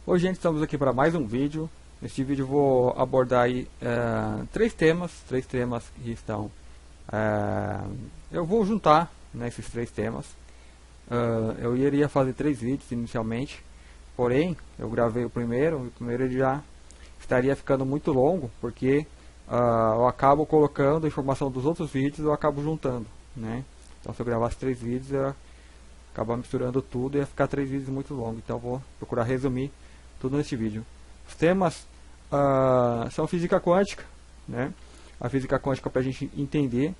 Hoje, gente, estamos aqui para mais um vídeo. Neste vídeo eu vou abordar aí, três temas que estão... eu vou juntar, né, esses três temas. Eu iria fazer 3 vídeos inicialmente, porém eu gravei o primeiro ele já estaria ficando muito longo, porque eu acabo colocando a informação dos outros vídeos, eu acabo juntando, né? Então se eu gravasse 3 vídeos, eu ia acabar misturando tudo e ia ficar 3 vídeos muito longos. Então eu vou procurar resumir tudo neste vídeo. Os temas são física quântica, né? A física quântica para a gente entender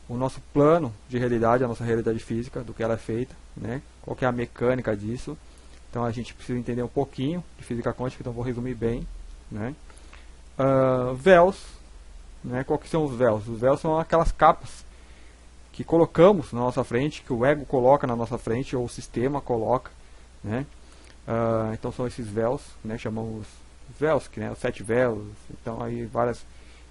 o nosso plano de realidade, a nossa realidade física, do que ela é feita, né? Qual que é a mecânica disso. Então a gente precisa entender um pouquinho de física quântica, então vou resumir bem, né? Véus, né? Qual que são os véus? Os véus são aquelas capas que colocamos na nossa frente, que o ego coloca na nossa frente, ou o sistema coloca, né? Então são esses véus, né? Chamamos véus, que, né? Os 7 véus. Então aí várias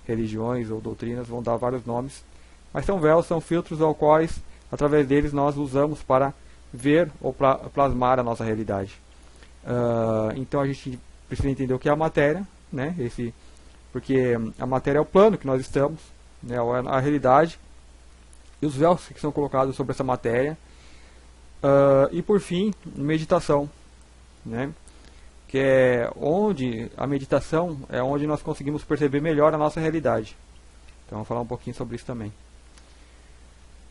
religiões ou doutrinas vão dar vários nomes, mas são véus, são filtros aos quais, através deles, nós usamos para ver ou plasmar a nossa realidade. Então a gente precisa entender o que é a matéria, né? Porque a matéria é o plano que nós estamos, né? A realidade, e os véus que são colocados sobre essa matéria. E por fim, meditação, né? Que é onde a meditação é onde nós conseguimos perceber melhor a nossa realidade. Então vamos falar um pouquinho sobre isso também.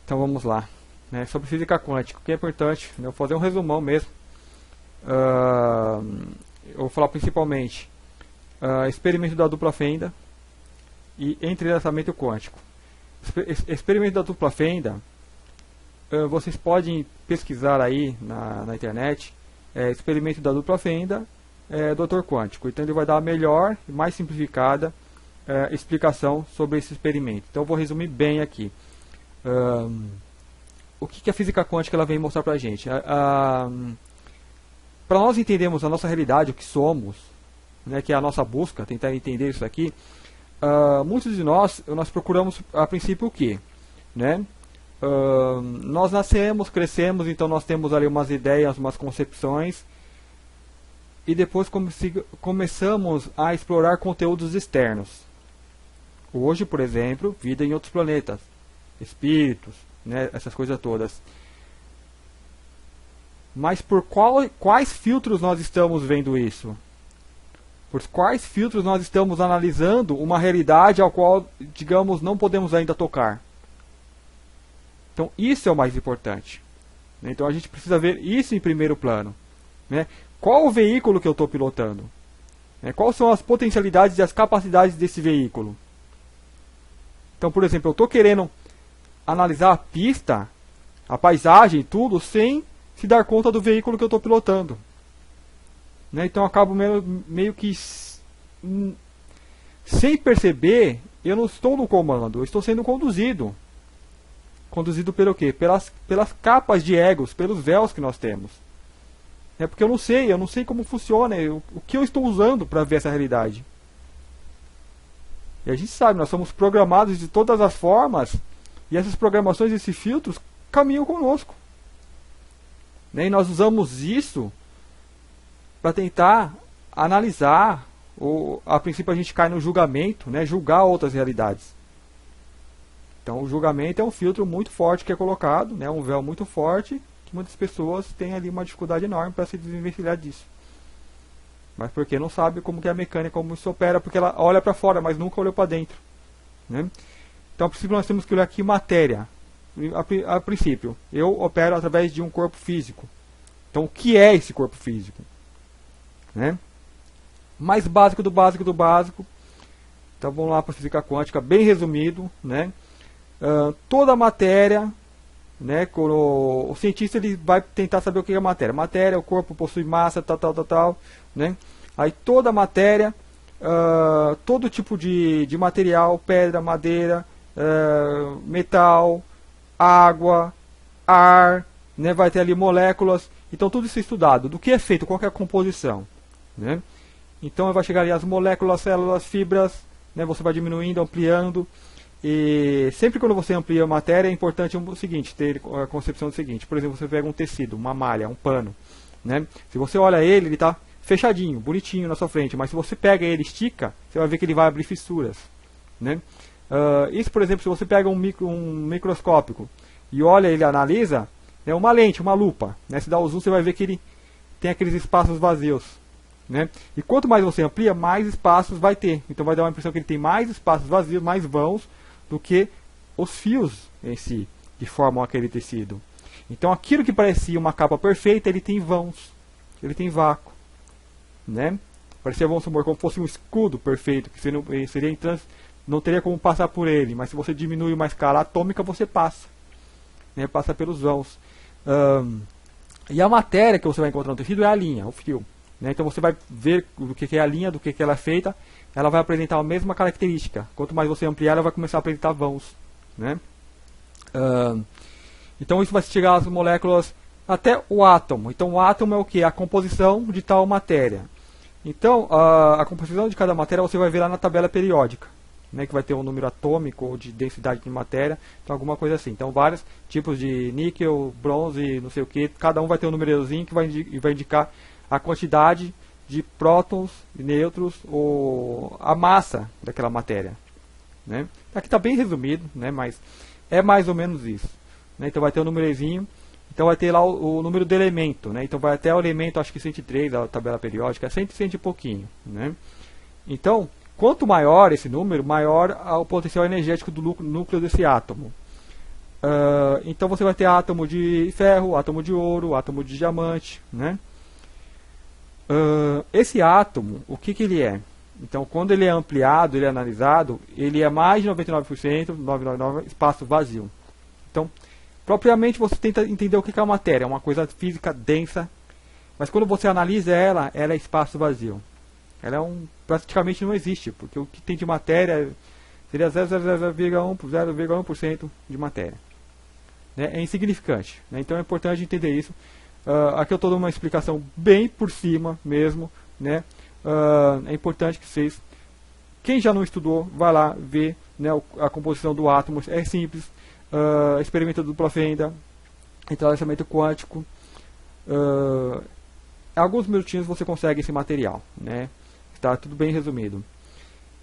Então vamos lá, né? Sobre física quântica, o que é importante, né? Eu vou fazer um resumão mesmo. Eu vou falar principalmente experimento da dupla fenda e entrelaçamento quântico. Experimento da dupla fenda, vocês podem pesquisar aí na internet, experimento da dupla fenda, doutor quântico. Então ele vai dar a melhor e mais simplificada explicação sobre esse experimento. Então eu vou resumir bem aqui. O que a física quântica ela vem mostrar para a gente? Para nós entendermos a nossa realidade, o que somos, né, que é a nossa busca, tentar entender isso aqui, muitos de nós procuramos a princípio o quê? Né? Nós nascemos, crescemos, então nós temos ali umas ideias, umas concepções, e depois começamos a explorar conteúdos externos. Hoje, por exemplo, vida em outros planetas, espíritos, né, essas coisas todas. Mas por quais filtros nós estamos vendo isso? Por quais filtros nós estamos analisando uma realidade ao qual, digamos, não podemos ainda tocar? Então isso é o mais importante. Então a gente precisa ver isso em primeiro plano, né? Qual o veículo que eu estou pilotando? Quais são as potencialidades e as capacidades desse veículo? Então, por exemplo, eu estou querendo analisar a pista, a paisagem, tudo, sem se dar conta do veículo que eu estou pilotando. Então eu acabo meio que, sem perceber, eu não estou no comando, eu estou sendo conduzido. Conduzido pelo quê? Pelas capas de egos, pelos véus que nós temos. Porque eu não sei como funciona, o que eu estou usando para ver essa realidade. E a gente sabe, nós somos programados de todas as formas, e essas programações, esses filtros, caminham conosco. E nós usamos isso para tentar analisar, ou a princípio a gente cai no julgamento, né, julgar outras realidades. Então o julgamento é um filtro muito forte que é colocado, né, um véu muito forte, que muitas pessoas têm ali uma dificuldade enorme para se desvencilhar disso. Mas porque não sabe como que é a mecânica, como isso opera, porque ela olha para fora, mas nunca olhou para dentro, né? Então a princípio nós temos que olhar aqui matéria. A princípio, eu opero através de um corpo físico. Então o que é esse corpo físico? Né? Mais básico do básico do básico. Então vamos lá para a física quântica, bem resumido, né? Toda a matéria, né? O cientista ele vai tentar saber o que é matéria. Matéria, o corpo possui massa, tal, né? Aí toda a matéria, todo tipo de material, pedra, madeira, metal, água, ar, né? Vai ter ali moléculas. Então tudo isso é estudado. Do que é feito, qual que é a composição, né? Então vai chegar ali as moléculas, células, fibras, né? Você vai diminuindo, ampliando. E sempre quando você amplia a matéria é importante o seguinte, ter a concepção do seguinte. Por exemplo, você pega um tecido, uma malha, um pano, né? Se você olha ele está fechadinho, bonitinho na sua frente, mas se você pega ele e estica, você vai ver que ele vai abrir fissuras, né? Isso, por exemplo, se você pega um microscópico e olha ele analisa, é uma lente, uma lupa, né? Se dá o zoom, você vai ver que ele tem aqueles espaços vazios, né? E quanto mais você amplia, mais espaços vai ter. Então vai dar uma impressão que ele tem mais espaços vazios, mais vãos, do que os fios em si, que formam aquele tecido. Então aquilo que parecia uma capa perfeita, ele tem vãos, ele tem vácuo, né? Parecia, vamos supor, como fosse um escudo perfeito, que seria não teria como passar por ele, mas se você diminui uma escala atômica, você passa, né? Passa pelos vãos. E a matéria que você vai encontrar no tecido é a linha, o fio, né? Então você vai ver do que é a linha, do que ela é feita, ela vai apresentar a mesma característica. Quanto mais você ampliar, ela vai começar a apresentar vãos, né? Então isso vai chegar às moléculas até o átomo. Então o átomo é o que? A composição de tal matéria. Então a composição de cada matéria você vai ver lá na tabela periódica, né, que vai ter um número atômico ou de densidade de matéria, então alguma coisa assim. Então vários tipos de níquel, bronze, não sei o que, cada um vai ter um numerozinho que vai indicar a quantidade de prótons e nêutrons ou a massa daquela matéria, né? Aqui está bem resumido, né, mas é mais ou menos isso, né? Então vai ter um numerozinho, então vai ter lá o número do elemento, né? Então vai até o elemento, acho que 103 da tabela periódica, 100 e pouquinho, né? Então quanto maior esse número, maior o potencial energético do núcleo desse átomo. Então você vai ter átomo de ferro, átomo de ouro, átomo de diamante, né? Esse átomo, o que ele é? Então, quando ele é ampliado, ele é analisado, ele é mais de 99%, 999, espaço vazio. Então, propriamente você tenta entender o que é a matéria, é uma coisa física densa, mas quando você analisa ela é espaço vazio. Ela praticamente não existe, porque o que tem de matéria seria 0,1% de matéria, né? É insignificante, né? Então é importante entender isso. Aqui eu estou dando uma explicação bem por cima mesmo, né? É importante que vocês, quem já não estudou, vai lá ver, né, a composição do átomo. É simples, experimento dupla fenda, entrelaçamento quântico. Em alguns minutinhos você consegue esse material, né? Está tudo bem resumido.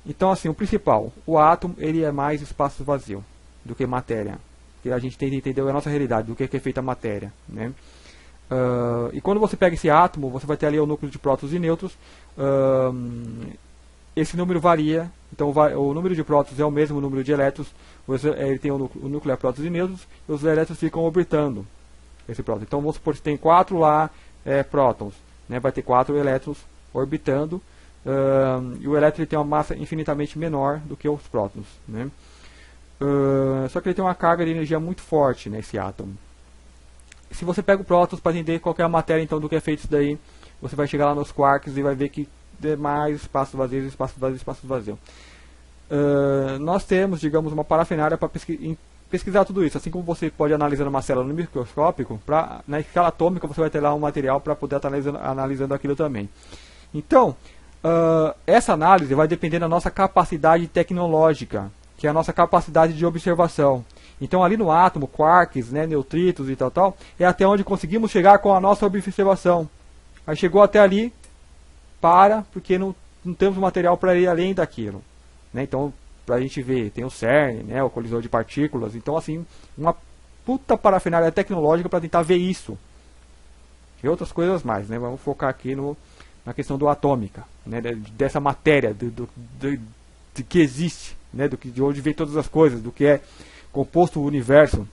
Então, assim, o principal, o átomo, ele é mais espaço vazio do que matéria. Que a gente tem que entender a nossa realidade, do que é feita a matéria, né? E quando você pega esse átomo, você vai ter ali o núcleo de prótons e nêutrons. Esse número varia. Então, o número de prótons é o mesmo número de elétrons. Ele tem o núcleo é prótons e nêutrons. E os elétrons ficam orbitando esse próton. Então, vamos supor que tem 4 lá prótons, né? Vai ter 4 elétrons orbitando. E o elétron tem uma massa infinitamente menor do que os prótons, né? Só que ele tem uma carga de energia muito forte nesse átomo. Se você pega o prótons para entender qual é a matéria então do que é feito isso daí, você vai chegar lá nos quarks e vai ver que tem mais espaço vazio, espaço vazio, espaço vazio. Nós temos, digamos, uma parafernália para pesquisar tudo isso. Assim como você pode analisar uma célula no microscópico, na escala atômica você vai ter lá um material para poder estar analisando aquilo também. Então, essa análise vai depender da nossa capacidade tecnológica, que é a nossa capacidade de observação. Então ali no átomo, quarks, né, neutrinos e tal, é até onde conseguimos chegar com a nossa observação. Aí chegou até ali, porque não temos material para ir além daquilo, né? Então, para a gente ver, tem o CERN, né, o colisor de partículas. Então, assim, uma puta parafernália tecnológica para tentar ver isso. E outras coisas mais, né? Vamos focar aqui na questão do atômica, né, dessa matéria, do que existe, né, de onde vem todas as coisas, do que é composto o universo,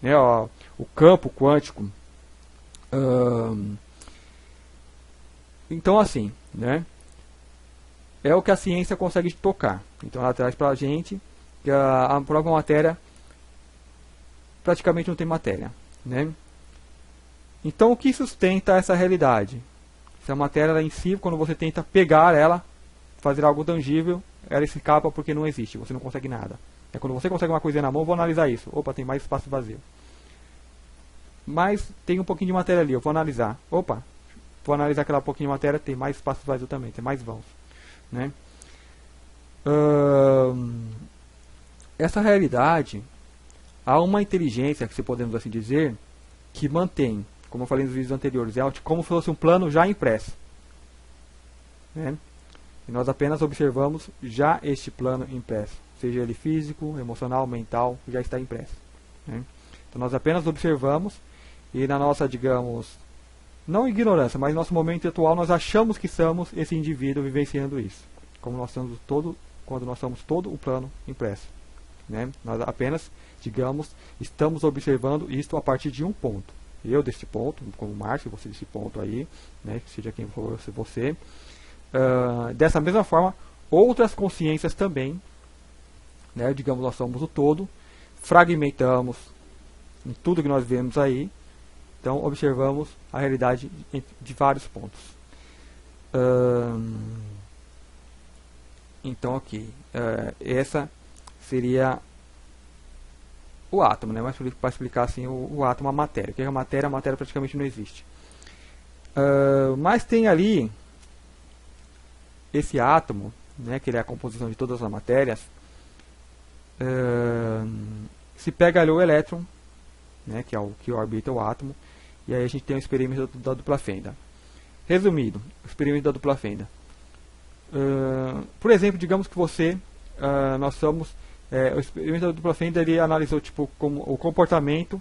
né, o campo quântico. Então, assim, né, é o que a ciência consegue tocar. Então ela traz para a gente que a própria matéria praticamente não tem matéria, né? Então o que sustenta essa realidade? Essa matéria ela em si, quando você tenta pegar ela, fazer algo tangível, ela se escapa porque não existe, você não consegue nada. É quando você consegue uma coisinha na mão, vou analisar isso. Opa, tem mais espaço vazio. Mas tem um pouquinho de matéria ali, eu vou analisar. Opa, vou analisar aquela pouquinho de matéria, tem mais espaço vazio também, tem mais vãos, né? Essa realidade, há uma inteligência, se podemos assim dizer, que mantém, como eu falei nos vídeos anteriores, é como se fosse um plano já impresso. né? E nós apenas observamos já este plano impresso, seja ele físico, emocional, mental, já está impresso, né? Então nós apenas observamos e na nossa, digamos, não ignorância, mas no nosso momento atual nós achamos que somos esse indivíduo vivenciando isso, como nós somos quando nós somos todo o plano impresso, né? Nós apenas, digamos, estamos observando isto a partir de um ponto. Eu deste ponto, como Márcio, você desse ponto aí, né? Seja quem for você. Dessa mesma forma, outras consciências também, né? Digamos, nós somos o todo, fragmentamos em tudo que nós vemos aí, então observamos a realidade de vários pontos. Então aqui, essa seria o átomo, né? Mas para explicar assim, o átomo, a matéria. O que é a matéria? A matéria praticamente não existe. Mas tem ali esse átomo, né, que ele é a composição de todas as matérias. Se pega ali o elétron, né, que é o que orbita o átomo, e aí a gente tem o experimento da dupla fenda. Resumido, o experimento da dupla fenda. Por exemplo, digamos que nós somos, o experimento da dupla fenda, ele analisou tipo, como o comportamento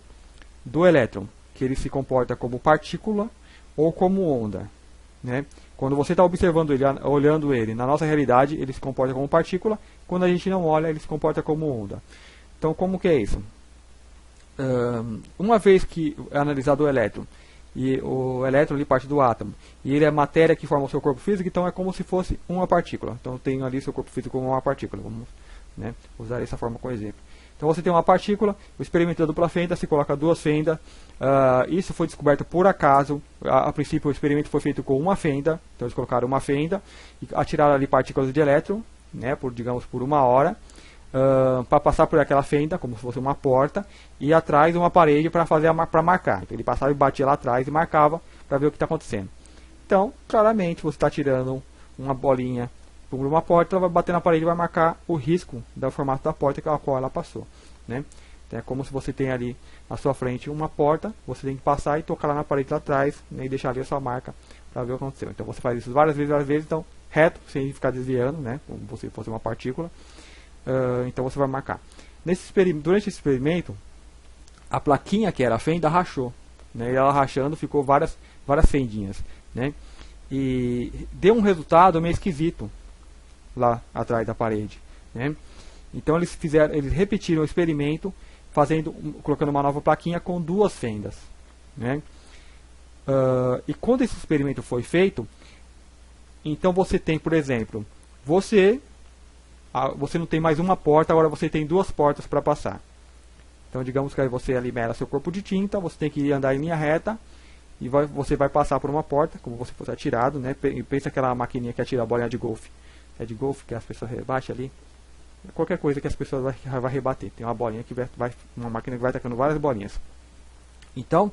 do elétron, que ele se comporta como partícula ou como onda, né? Quando você está observando ele, olhando ele, na nossa realidade, ele se comporta como partícula, quando a gente não olha, ele se comporta como onda. Então, como que é isso? Uma vez que é analisado o elétron, e o elétron ali parte do átomo, e ele é matéria que forma o seu corpo físico, então é como se fosse uma partícula. Então, eu tenho ali seu corpo físico como uma partícula, vamos, né, usar essa forma como exemplo. Então você tem uma partícula, o experimento da dupla fenda, se coloca duas fendas, isso foi descoberto por acaso, a princípio o experimento foi feito com uma fenda, então eles colocaram uma fenda, e atiraram ali partículas de elétron, né, digamos por 1 hora, para passar por aquela fenda, como se fosse uma porta, e atrás uma parede para marcar. Então ele passava e batia lá atrás e marcava para ver o que está acontecendo. Então, claramente, você está tirando uma bolinha por uma porta, ela vai bater na parede e vai marcar o risco do formato da porta a qual ela passou, né? Então, é como se você tem ali na sua frente uma porta, você tem que passar e tocar lá na parede lá atrás, né, e deixar ali a sua marca para ver o que aconteceu. Então você faz isso várias vezes, então reto, sem ficar desviando, né, como se fosse uma partícula. Então você vai marcar. Durante esse experimento, a plaquinha que era a fenda rachou, né, e ela rachando ficou várias fendinhas, né, e deu um resultado meio esquisito lá atrás da parede, né? Então eles repetiram o experimento, colocando uma nova plaquinha com 2 fendas, né? E quando esse experimento foi feito, então você tem, por exemplo, você não tem mais uma porta, agora você tem 2 portas para passar. Então digamos que aí você libera seu corpo de tinta, você tem que andar em linha reta e você vai passar por uma porta, como se fosse atirado, né? Pensa aquela maquininha que atira a bolinha de golfe. É de golfe que as pessoas rebatem ali. Qualquer coisa que as pessoas vai rebater. Tem uma bolinha uma máquina que vai tacando várias bolinhas. Então,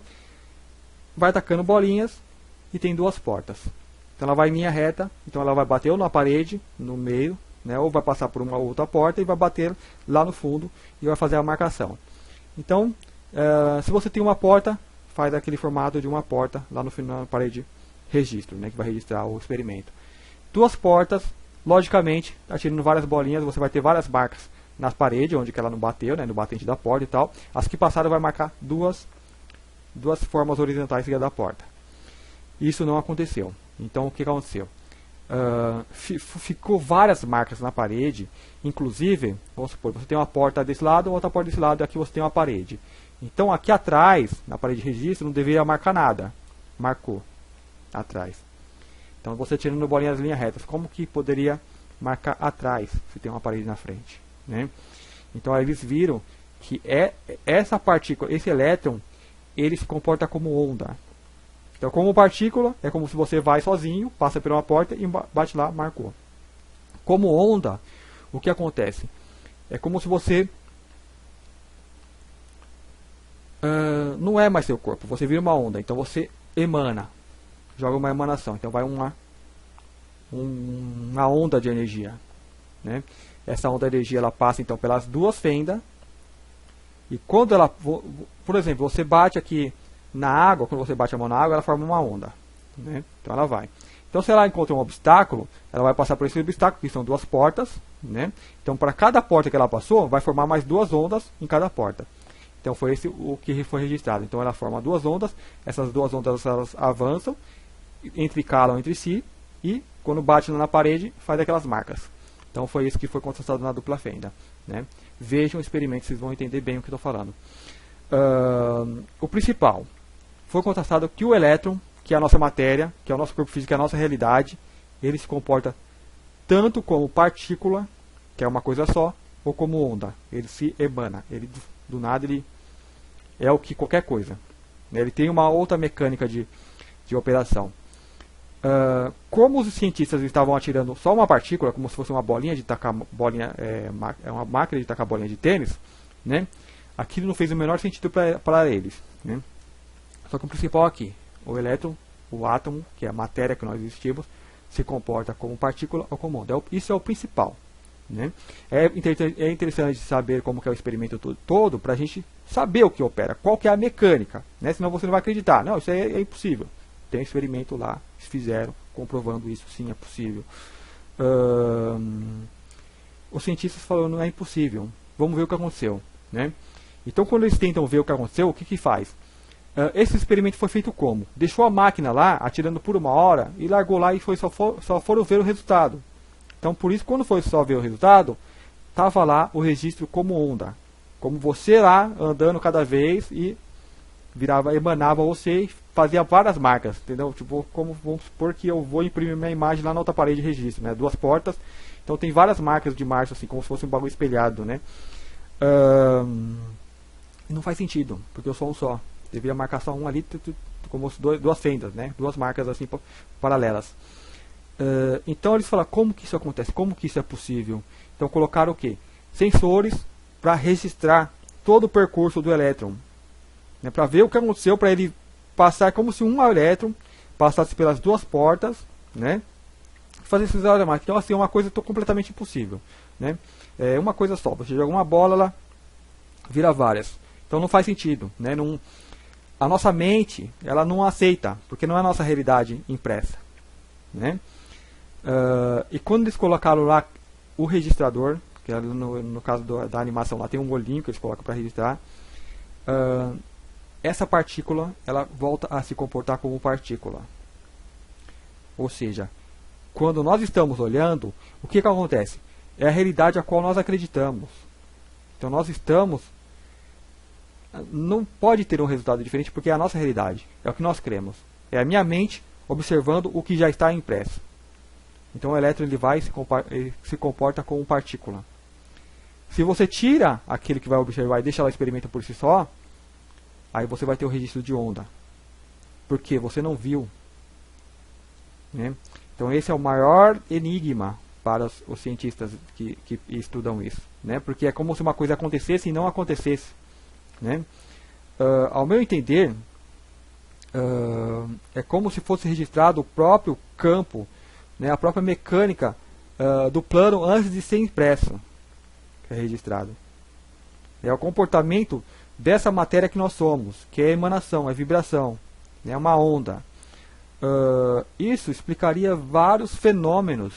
vai tacando bolinhas e tem 2 portas. Então ela vai em linha reta, então ela vai bater ou na parede, no meio, né, ou vai passar por uma outra porta e vai bater lá no fundo e vai fazer a marcação. Então, se você tem uma porta, faz aquele formato de uma porta lá no final na parede registro, né, que vai registrar o experimento. 2 portas. Logicamente, atirando várias bolinhas, você vai ter várias marcas nas paredes, onde que ela não bateu, né, no batente da porta e tal. As que passaram vai marcar duas formas horizontais da porta. Isso não aconteceu. Então, o que aconteceu? Ficou várias marcas na parede, inclusive, vamos supor, você tem uma porta desse lado, outra porta desse lado, e aqui você tem uma parede. Então, aqui atrás, na parede de registro, não deveria marcar nada. Marcou atrás. Então você tirando bolinhas linhas retas, como que poderia marcar atrás se tem uma parede na frente, né? Então aí eles viram que essa partícula, esse elétron, ele se comporta como onda. Então como partícula, é como se você vai sozinho, passa por uma porta e bate lá, marcou. Como onda, o que acontece? É como se você não é mais seu corpo, você vira uma onda, então você emana. Joga uma emanação, então vai uma onda de energia, né? Essa onda de energia ela passa então pelas 2 fendas e quando ela, por exemplo, você bate aqui na água, quando você bate a mão na água, ela forma uma onda, né? Então ela vai. Então, se ela encontra um obstáculo, ela vai passar por esse obstáculo, que são duas portas, né? Então, para cada porta que ela passou, vai formar mais duas ondas em cada porta. Então, foi esse o que foi registrado. Então, ela forma duas ondas, essas duas ondas elas avançam, entrecalam entre si, e quando bate na parede, faz aquelas marcas. Então, foi isso que foi constatado na dupla fenda, né? Vejam o experimento, vocês vão entender bem o que eu estou falando. O principal, foi constatado que o elétron, que é a nossa matéria, que é o nosso corpo físico, que é a nossa realidade, ele se comporta tanto como partícula, que é uma coisa só, ou como onda. Ele se emana. Ele, do nada, ele é o que qualquer coisa. Ele tem uma outra mecânica de operação. Como os cientistas estavam atirando só uma partícula, como se fosse uma bolinha de tacar bolinha, uma máquina de tacar bolinha de tênis, né? Aquilo não fez o menor sentido para eles, né? Só que o principal aqui, o elétron, o átomo, que é a matéria que nós existimos, se comporta como partícula ou como onda. Isso é o principal, né? É interessante saber como que é o experimento todo para a gente saber o que opera, qual que é a mecânica, né? Senão você não vai acreditar. Não, isso é impossível. Tem um experimento lá, eles fizeram, comprovando isso, sim, é possível. Os cientistas falaram, não é impossível, vamos ver o que aconteceu, né? Então, quando eles tentam ver o que aconteceu, o que faz? Esse experimento foi feito como? Deixou a máquina lá, atirando por 1 hora, e largou lá e só foram ver o resultado. Então, por isso, quando foi só ver o resultado, estava lá o registro como onda. Como você lá, andando cada vez, e emanava você e fazia várias marcas, entendeu? Tipo, como vamos supor que eu vou imprimir minha imagem lá na outra parede de registro, né? 2 portas, então tem várias marcas de marcha, assim, como se fosse um bagulho espelhado, né? Não faz sentido, porque eu sou um só. Deveria marcar só um ali, como se duas fendas, né? 2 marcas assim paralelas. Então eles falaram, como que isso acontece? Como que isso é possível? Então colocaram o quê? Sensores para registrar todo o percurso do elétron, né? Para ver o que aconteceu, para ele passar como se um elétron passasse pelas 2 portas, né? Fazer esses elementos. Então assim, é uma coisa completamente impossível, né? É uma coisa só, você joga uma bola, ela vira várias. Então não faz sentido, né? A nossa mente, ela não aceita, porque não é a nossa realidade impressa, né? E quando eles colocaram lá o registrador, que no caso da animação lá tem um olhinho que eles colocam para registrar, essa partícula, ela volta a se comportar como partícula. Ou seja, quando nós estamos olhando, o que acontece? É a realidade a qual nós acreditamos. Então nós estamos... Não pode ter um resultado diferente porque é a nossa realidade. É o que nós cremos. É a minha mente observando o que já está impresso. Então o elétron ele se comporta como partícula. Se você tira aquele que vai observar e deixa ela experimenta por si só, aí você vai ter o registro de onda. Porque você não viu, né? Então esse é o maior enigma para os cientistas que estudam isso, né? Porque é como se uma coisa acontecesse e não acontecesse, né? Ao meu entender, é como se fosse registrado o próprio campo, né? A própria mecânica do plano antes de ser impresso, que é registrado. É o comportamento dessa matéria que nós somos, que é emanação, é vibração, é uma onda. Isso explicaria vários fenômenos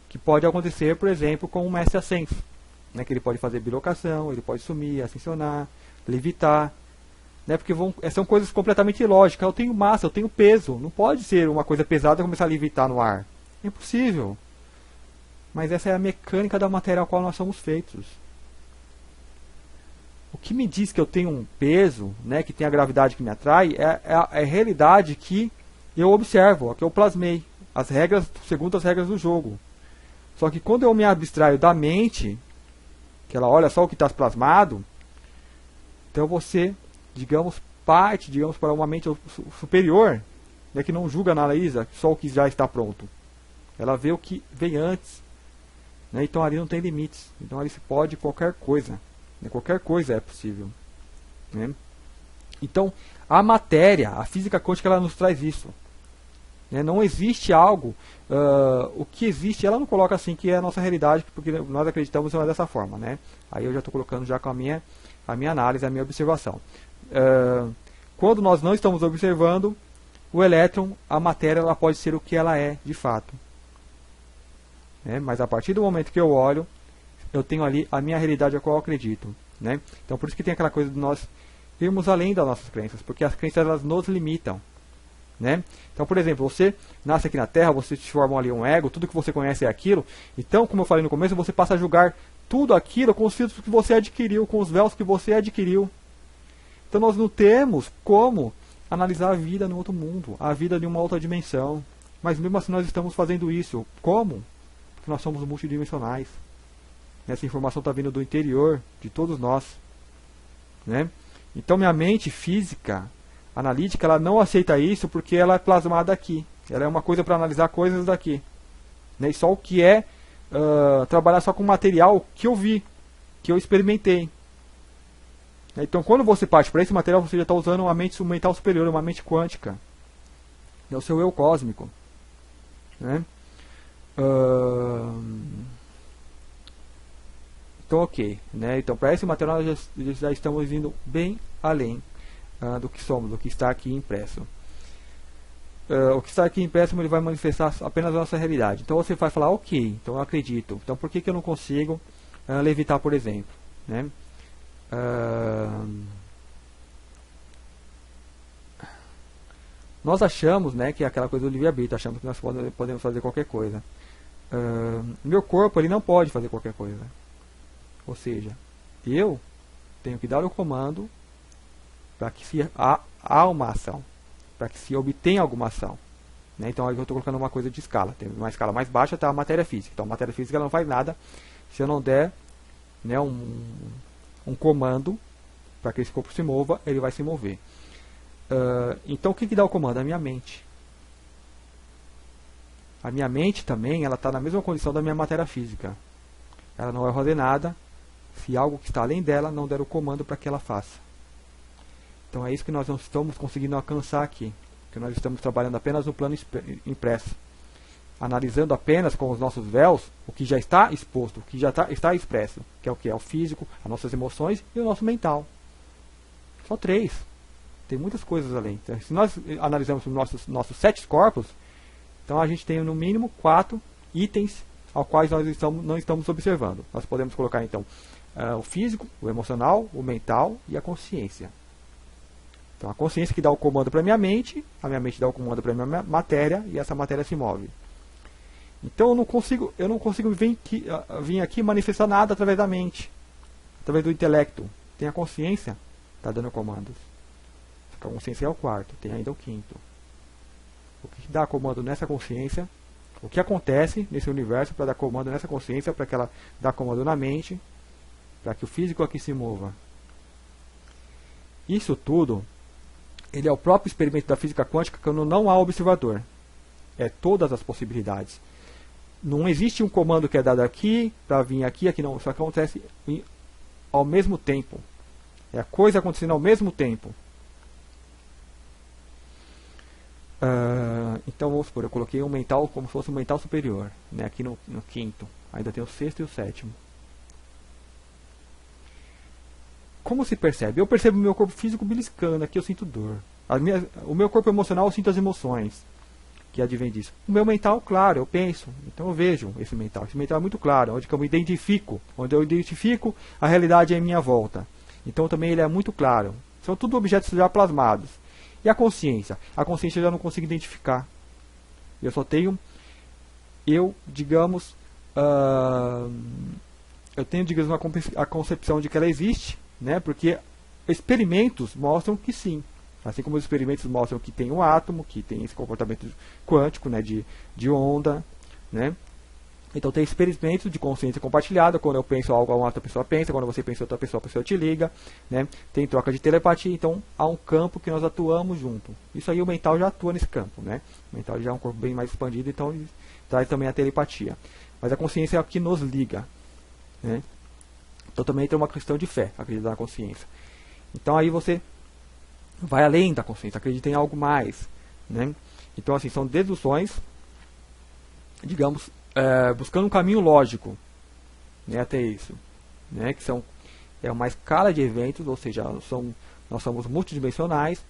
que pode acontecer, por exemplo, com o mestre ascenso, né? Que ele pode fazer bilocação, ele pode sumir, ascensionar, levitar, né? Porque são coisas completamente ilógicas. Eu tenho massa, eu tenho peso, não pode ser uma coisa pesada e começar a levitar no ar. É impossível. Mas essa é a mecânica da matéria a qual nós somos feitos. O que me diz que eu tenho um peso, né, que tem a gravidade que me atrai, é a realidade que eu observo, a que eu plasmei, as regras, segundo as regras do jogo. Só que quando eu me abstraio da mente, que ela olha só o que está plasmado, então você, digamos, parte, para uma mente superior, né, que não julga, analisa só o que já está pronto. Ela vê o que vem antes, né, então ali não tem limites. Então ali se pode qualquer coisa. Né, qualquer coisa é possível. Né? Então a matéria, a física quântica, ela nos traz isso. Né? Não existe algo, o que existe, ela não coloca assim que é a nossa realidade, porque nós acreditamos dessa forma. Né? Aí eu já estou colocando já com a minha análise, a minha observação. Quando nós não estamos observando, o elétron, a matéria, ela pode ser o que ela é de fato. Né? Mas a partir do momento que eu olho, eu tenho ali a minha realidade a qual eu acredito. Né? Então por isso que tem aquela coisa de nós irmos além das nossas crenças, porque as crenças elas nos limitam. Né? Então, por exemplo, você nasce aqui na Terra, você te forma ali um ego, tudo que você conhece é aquilo. Então, como eu falei no começo, você passa a julgar tudo aquilo com os filtros que você adquiriu, com os véus que você adquiriu. Então nós não temos como analisar a vida no outro mundo, a vida de uma outra dimensão. Mas mesmo assim nós estamos fazendo isso. Como? Porque nós somos multidimensionais. Essa informação está vindo do interior de todos nós. Né? Então minha mente física, analítica, ela não aceita isso porque ela é plasmada aqui. Ela é uma coisa para analisar coisas daqui. Né? E só o que é trabalhar só com material que eu vi, que eu experimentei. Então quando você parte para esse material, você já está usando uma mente mental superior, uma mente quântica. É o seu eu cósmico. Né? Então ok. Né? Então para esse material nós já estamos indo bem além do que somos, do que está aqui impresso. O que está aqui impresso ele vai manifestar apenas a nossa realidade. Então você vai falar, ok, então eu acredito. Então por que eu não consigo levitar, por exemplo? Né? Nós achamos, né, que é aquela coisa do livre-arbítrio, achamos que nós podemos fazer qualquer coisa. Meu corpo ele não pode fazer qualquer coisa. Ou seja, eu tenho que dar o comando para que se há uma ação, para que se obtenha alguma ação. Né? Então aí eu estou colocando uma coisa de escala. Tem uma escala mais baixa até a matéria física. Então a matéria física ela não faz nada se eu não der, né, um comando para que esse corpo se mova, ele vai se mover. Então o que dá o comando? A minha mente. A minha mente também ela está na mesma condição da minha matéria física. Ela não vai fazer nada se algo que está além dela não der o comando para que ela faça. Então é isso que nós não estamos conseguindo alcançar aqui. Que nós estamos trabalhando apenas no plano impresso. Analisando apenas com os nossos véus o que já está exposto, o que já está expresso. Que é o que? É o físico, as nossas emoções e o nosso mental. Só 3. Tem muitas coisas além. Então, se nós analisamos os nossos 7 corpos, então a gente tem no mínimo 4 itens aos quais nós não estamos observando. Nós podemos colocar então o físico, o emocional, o mental e a consciência. Então a consciência que dá o comando para a minha mente dá o comando para a minha matéria e essa matéria se move. Então eu não consigo vir aqui manifestar nada através da mente, através do intelecto. Tem a consciência, está dando comandos. A consciência é o 4, tem ainda o 5º. O que dá comando nessa consciência, o que acontece nesse universo para dar comando nessa consciência, para que ela dê comando na mente, para que o físico aqui se mova. Isso tudo, ele é o próprio experimento da física quântica quando não há observador. É todas as possibilidades. Não existe um comando que é dado aqui, para vir aqui, aqui não. Isso acontece ao mesmo tempo. É a coisa acontecendo ao mesmo tempo. Então vamos supor, eu coloquei um mental como se fosse um mental superior, né, aqui no 5º, ainda tem o 6º e o 7º. Como se percebe? Eu percebo o meu corpo físico beliscando, aqui eu sinto dor. O meu corpo emocional eu sinto as emoções, que advém disso. O meu mental, claro, eu penso, então eu vejo esse mental. Esse mental é muito claro, onde eu me identifico, onde eu identifico a realidade em minha volta. Então também ele é muito claro. São tudo objetos já plasmados. E a consciência? A consciência eu já não consigo identificar. Eu só tenho, digamos, eu tenho, digamos, a concepção de que ela existe, né? Porque experimentos mostram que sim. Assim como os experimentos mostram que tem um átomo, que tem esse comportamento quântico, né? de onda, né? Então tem experimentos de consciência compartilhada, quando eu penso algo, a outra pessoa pensa, quando você pensa outra pessoa, a pessoa te liga, né? Tem troca de telepatia, então há um campo que nós atuamos junto. Isso aí o mental já atua nesse campo, né? O mental já é um corpo bem mais expandido, então ele traz também a telepatia. Mas a consciência é o que nos liga, né? Então também tem uma questão de fé, acreditar na consciência. Então aí você vai além da consciência, acredita em algo mais, né? Então assim, são deduções, digamos, buscando um caminho lógico, né, até isso, né, que é uma escala de eventos, ou seja, nós somos multidimensionais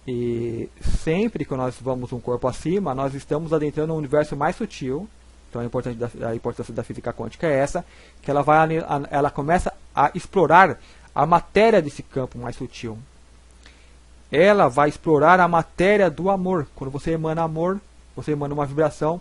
E sempre que nós vamos um corpo acima, nós estamos adentrando um universo mais sutil. Então a importância da física quântica é essa, que ela começa a explorar a matéria desse campo mais sutil. Ela vai explorar a matéria do amor. Quando você emana amor, você emana uma vibração.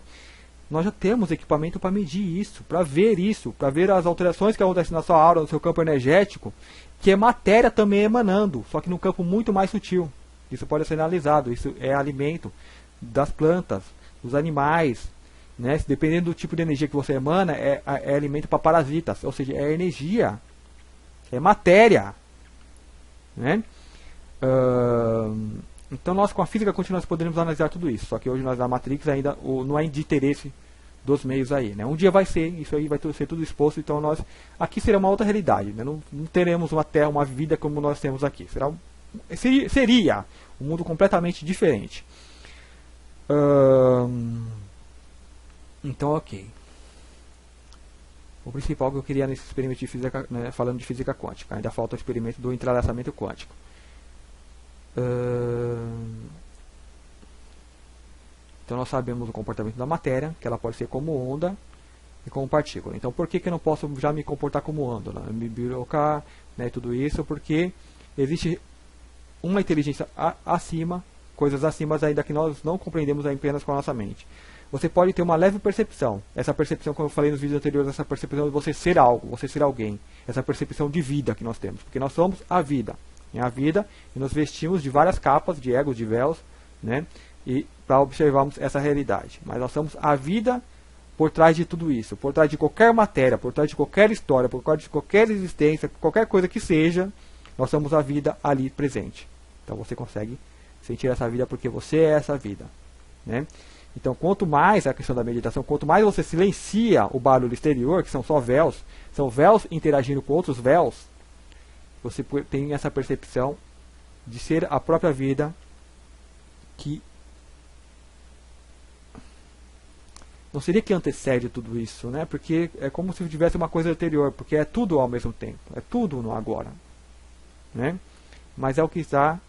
Nós já temos equipamento para medir isso, para ver as alterações que acontecem na sua aura, no seu campo energético, que é matéria também emanando, só que num campo muito mais sutil. Isso pode ser analisado, isso é alimento das plantas, dos animais, né? Dependendo do tipo de energia que você emana, é alimento para parasitas, ou seja, é energia, é matéria, né? Então nós com a física quântica nós poderíamos analisar tudo isso, só que hoje nós na Matrix ainda não é de interesse dos meios aí, né? Um dia vai ser, isso aí vai ser tudo exposto, então nós aqui será uma outra realidade, né? Não teremos uma terra, uma vida como nós temos aqui, seria um mundo completamente diferente. Então, ok. O principal que eu queria nesse experimento de física, né, falando de física quântica, ainda falta o experimento do entrelaçamento quântico. Então nós sabemos o comportamento da matéria, que ela pode ser como onda e como partícula. Então por que eu não posso já me comportar como onda, né? Me bilocar, né, tudo isso? Porque existe uma inteligência acima, coisas acima ainda que nós não compreendemos apenas com a nossa mente. Você pode ter uma leve percepção. Essa percepção, como eu falei nos vídeos anteriores, essa percepção de você ser algo, você ser alguém. Essa percepção de vida que nós temos. Porque nós somos a vida. É a vida e nos vestimos de várias capas, de egos, de véus, né? E para observarmos essa realidade. Mas nós somos a vida por trás de tudo isso. Por trás de qualquer matéria, por trás de qualquer história, por trás de qualquer existência, qualquer coisa que seja, nós somos a vida ali presente. Então você consegue sentir essa vida porque você é essa vida, né? Então quanto mais a questão da meditação, quanto mais você silencia o barulho exterior, que são só véus, são véus interagindo com outros véus, você tem essa percepção de ser a própria vida, que não seria que antecede tudo isso, né? Porque é como se tivesse uma coisa anterior, porque é tudo ao mesmo tempo, é tudo no agora, né? Mas é o que está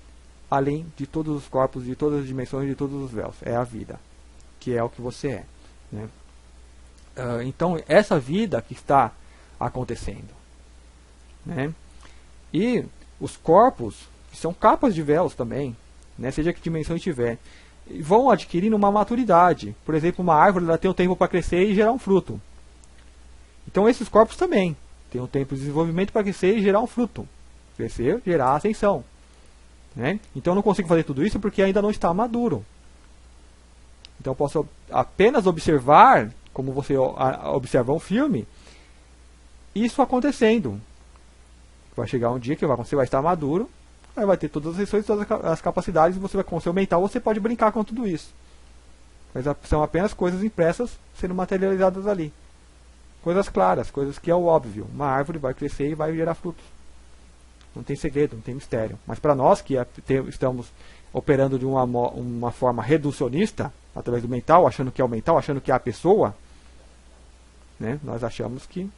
além de todos os corpos, de todas as dimensões, de todos os véus, é a vida, que é o que você é, né? Então essa vida que está acontecendo, né? E os corpos, que são capas de véus também, né, seja que dimensão estiver, vão adquirindo uma maturidade. Por exemplo, uma árvore ela tem um tempo para crescer e gerar um fruto. Então esses corpos também têm um tempo de desenvolvimento para crescer e gerar um fruto. Crescer, gerar ascensão, né? Então eu não consigo fazer tudo isso porque ainda não está maduro. Então eu posso apenas observar, como você observa um filme, isso acontecendo. Vai chegar um dia que você vai estar maduro, aí vai ter todas as lições, todas as capacidades, e você vai, com o seu mental, você pode brincar com tudo isso. Mas são apenas coisas impressas sendo materializadas ali. Coisas claras, coisas que é o óbvio. Uma árvore vai crescer e vai gerar frutos. Não tem segredo, não tem mistério. Mas para nós que estamos operando de uma forma reducionista, através do mental, achando que é o mental, achando que é a pessoa, né, nós achamos que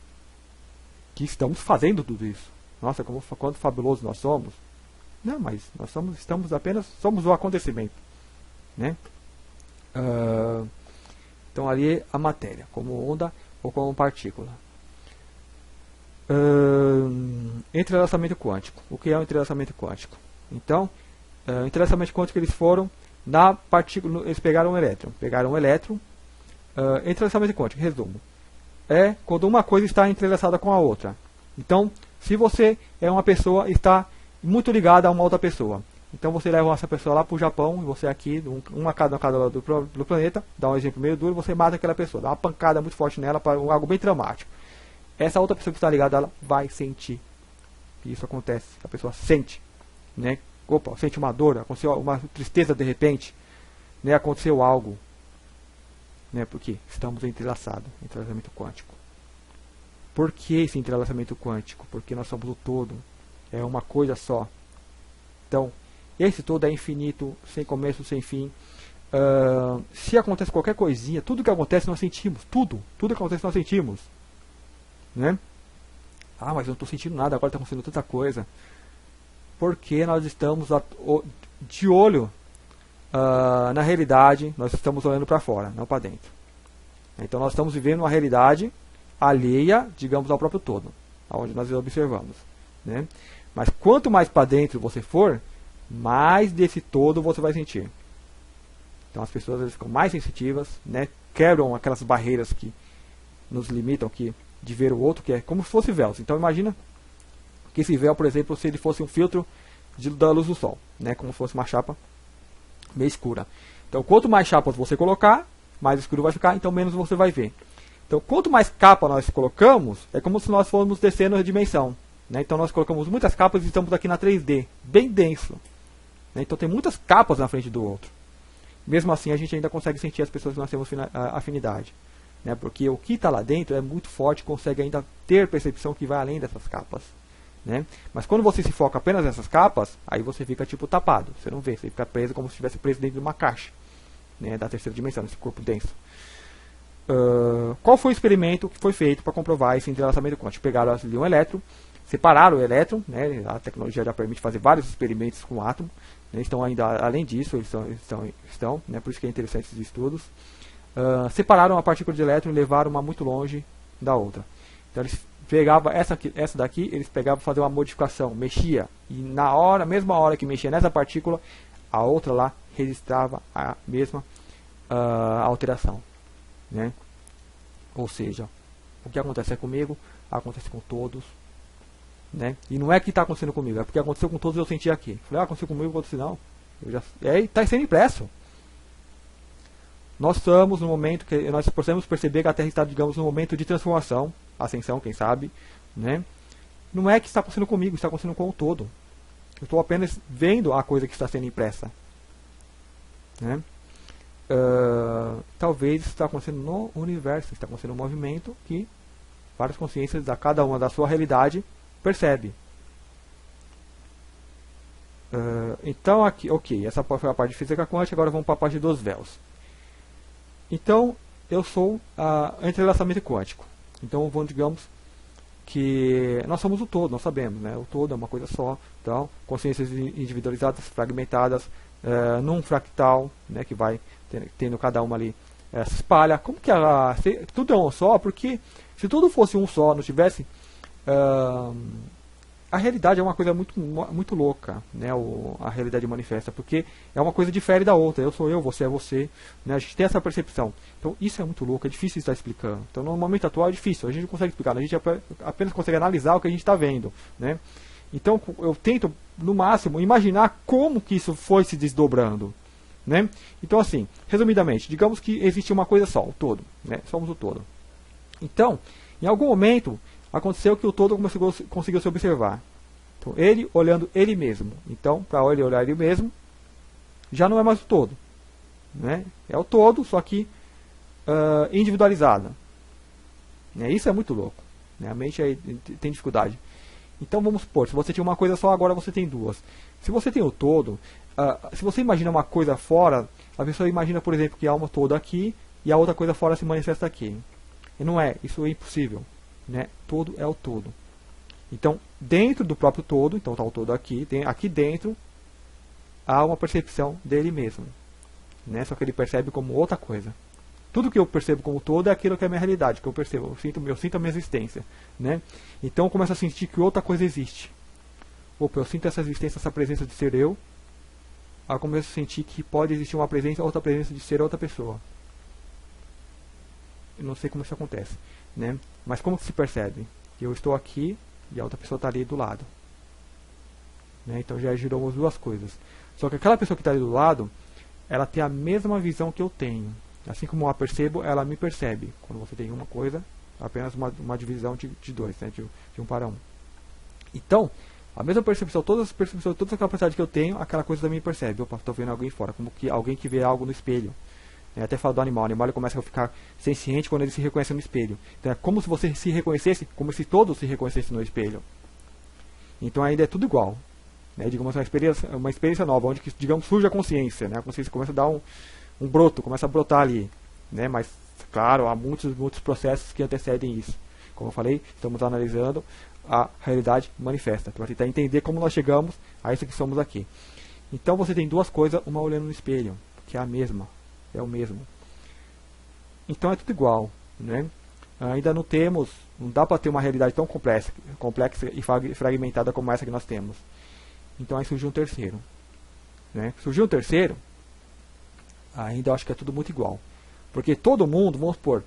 estamos fazendo tudo isso. Nossa, quanto fabuloso nós somos. Não, mas nós somos o acontecimento, né? Então ali a matéria, como onda ou como partícula. Entrelaçamento quântico. O que é o entrelaçamento quântico? Então, o entrelaçamento quântico eles foram na partícula, eles pegaram um elétron. Entrelaçamento quântico, resumo, é quando uma coisa está entrelaçada com a outra. Então, se você é uma pessoa está muito ligada a uma outra pessoa, então você leva essa pessoa lá para o Japão, e você aqui, uma cada lado do planeta, dá um exemplo meio duro, você mata aquela pessoa, dá uma pancada muito forte nela, para algo bem traumático. Essa outra pessoa que está ligada, ela vai sentir. E isso acontece, a pessoa sente, né? Opa, sente uma dor, aconteceu uma tristeza de repente, né? Aconteceu algo, né? Porque estamos entrelaçados, entrelaçamento quântico. Por que esse entrelaçamento quântico? Porque nós somos o todo, é uma coisa só. Então, esse todo é infinito, sem começo, sem fim. Se acontece qualquer coisinha, tudo que acontece nós sentimos, tudo que acontece nós sentimos, né? Mas eu não estou sentindo nada, agora está acontecendo tanta coisa. Porque nós estamos de olho na realidade, nós estamos olhando para fora, não para dentro. Então nós estamos vivendo uma realidade alheia, digamos, ao próprio todo, aonde nós observamos, né? Mas quanto mais para dentro você for, mais desse todo você vai sentir. Então as pessoas eles ficam mais sensitivas, né? Quebram aquelas barreiras que nos limitam aqui de ver o outro, que é como se fosse véus. Então imagina que esse véu, por exemplo, se ele fosse um filtro da luz do sol, né? Como se fosse uma chapa meio escura. Então quanto mais chapas você colocar, mais escuro vai ficar, então menos você vai ver. Então quanto mais capa nós colocamos, é como se nós fôssemos descendo a dimensão, né? Então nós colocamos muitas capas e estamos aqui na 3D, bem denso, né? Então tem muitas capas na frente do outro. Mesmo assim a gente ainda consegue sentir as pessoas que nós temos afinidade, né? Porque o que está lá dentro é muito forte, consegue ainda ter percepção que vai além dessas capas, né? Mas quando você se foca apenas nessas capas, aí você fica tipo tapado, você não vê, você fica preso como se estivesse preso dentro de uma caixa, né? Da terceira dimensão, nesse corpo denso. Qual foi o experimento que foi feito para comprovar esse entrelaçamento quântico? Pegaram ali um elétron, separaram o elétron, né? A tecnologia já permite fazer vários experimentos com o átomo, né? Estão ainda além disso, eles estão, né? Por isso que é interessante esses estudos. Separaram a partícula de elétron e levaram uma muito longe da outra. Então eles pegavam essa daqui, eles pegavam fazer uma modificação, mexia, e na mesma hora que mexia nessa partícula, a outra lá registrava a mesma alteração, né? Ou seja, o que acontece comigo, acontece com todos, né? E não é que está acontecendo comigo, é porque aconteceu com todos, eu senti aqui. Falei, aconteceu comigo, eu disse, não. Está sendo impresso. Nós estamos no momento que nós podemos perceber que a Terra está, digamos, no momento de transformação, ascensão, quem sabe, né? Não é que está acontecendo comigo, está acontecendo com o todo. Eu estou apenas vendo a coisa que está sendo impressa, né? Talvez está acontecendo no universo, está acontecendo um movimento que várias consciências, a cada uma da sua realidade, percebe. Então aqui, ok, essa foi a parte de física quântica, agora vamos para a parte dos véus. Então eu sou entrelaçamento quântico. Então digamos que nós somos o todo, nós sabemos, né? O todo é uma coisa só, então consciências individualizadas, fragmentadas, num fractal, né? Que vai tendo cada uma ali se espalha. Como que tudo é um só? Porque se tudo fosse um só, não tivesse a realidade é uma coisa muito louca, né? A realidade manifesta, porque é uma coisa difere da outra. Eu sou eu, você é você, né? A gente tem essa percepção. Então isso é muito louco, é difícil estar explicando. Então no momento atual é difícil, a gente não consegue explicar, a gente apenas consegue analisar o que a gente está vendo, né? Então eu tento no máximo imaginar como que isso foi se desdobrando, né? Então assim, resumidamente, digamos que existe uma coisa só, o todo, né? Somos o todo. Então, em algum momento aconteceu que o todo conseguiu se observar. Então, ele olhando ele mesmo. Então, para ele olhar ele mesmo, já não é mais o todo, né? É o todo, só que individualizado. Né? Isso é muito louco, né? A mente tem dificuldade. Então, vamos supor, se você tinha uma coisa só, agora você tem duas. Se você tem o todo, se você imagina uma coisa fora, a pessoa imagina, por exemplo, que há uma toda aqui e a outra coisa fora se manifesta aqui. E não é, isso é impossível. Né? Todo é o todo. Então, dentro do próprio todo, então está o todo aqui, aqui dentro há uma percepção dele mesmo, né? Só que ele percebe como outra coisa. Tudo que eu percebo como todo é aquilo que é a minha realidade, que eu percebo, eu sinto a minha existência, né? Então eu começo a sentir que outra coisa existe. Opa, eu sinto essa existência, essa presença de ser eu. Aí eu começo a sentir que pode existir uma presença, outra presença de ser outra pessoa. Eu não sei como isso acontece, né? Mas como que se percebe? Eu estou aqui e a outra pessoa está ali do lado, né? Então já giramos duas coisas. Só que aquela pessoa que está ali do lado, ela tem a mesma visão que eu tenho. Assim como eu a percebo, ela me percebe. Quando você tem uma coisa, apenas uma divisão de dois, né? de 1 para 1. Então, a mesma percepção, todas as percepções, toda a capacidade que eu tenho, aquela coisa também percebe. Opa, estou vendo alguém fora, como que alguém que vê algo no espelho. Eu até falo do animal. O animal ele começa a ficar senciente quando ele se reconhece no espelho. Então é como se você se reconhecesse, como se todos se reconhecessem no espelho. Então ainda é tudo igual, né? Digamos uma experiência nova, onde digamos surge a consciência, né? A consciência começa a dar um broto, começa a brotar ali, né? Mas claro, há muitos processos que antecedem isso. Como eu falei, estamos analisando a realidade manifesta, para tentar entender como nós chegamos a isso que somos aqui. Então você tem duas coisas, uma olhando no espelho, que é a mesma, é o mesmo. Então é tudo igual, né? Ainda não temos, não dá para ter uma realidade tão complexa e fragmentada como essa que nós temos. Então aí surgiu um terceiro, né? Surgiu um terceiro, ainda acho que é tudo muito igual. Porque todo mundo, vamos supor,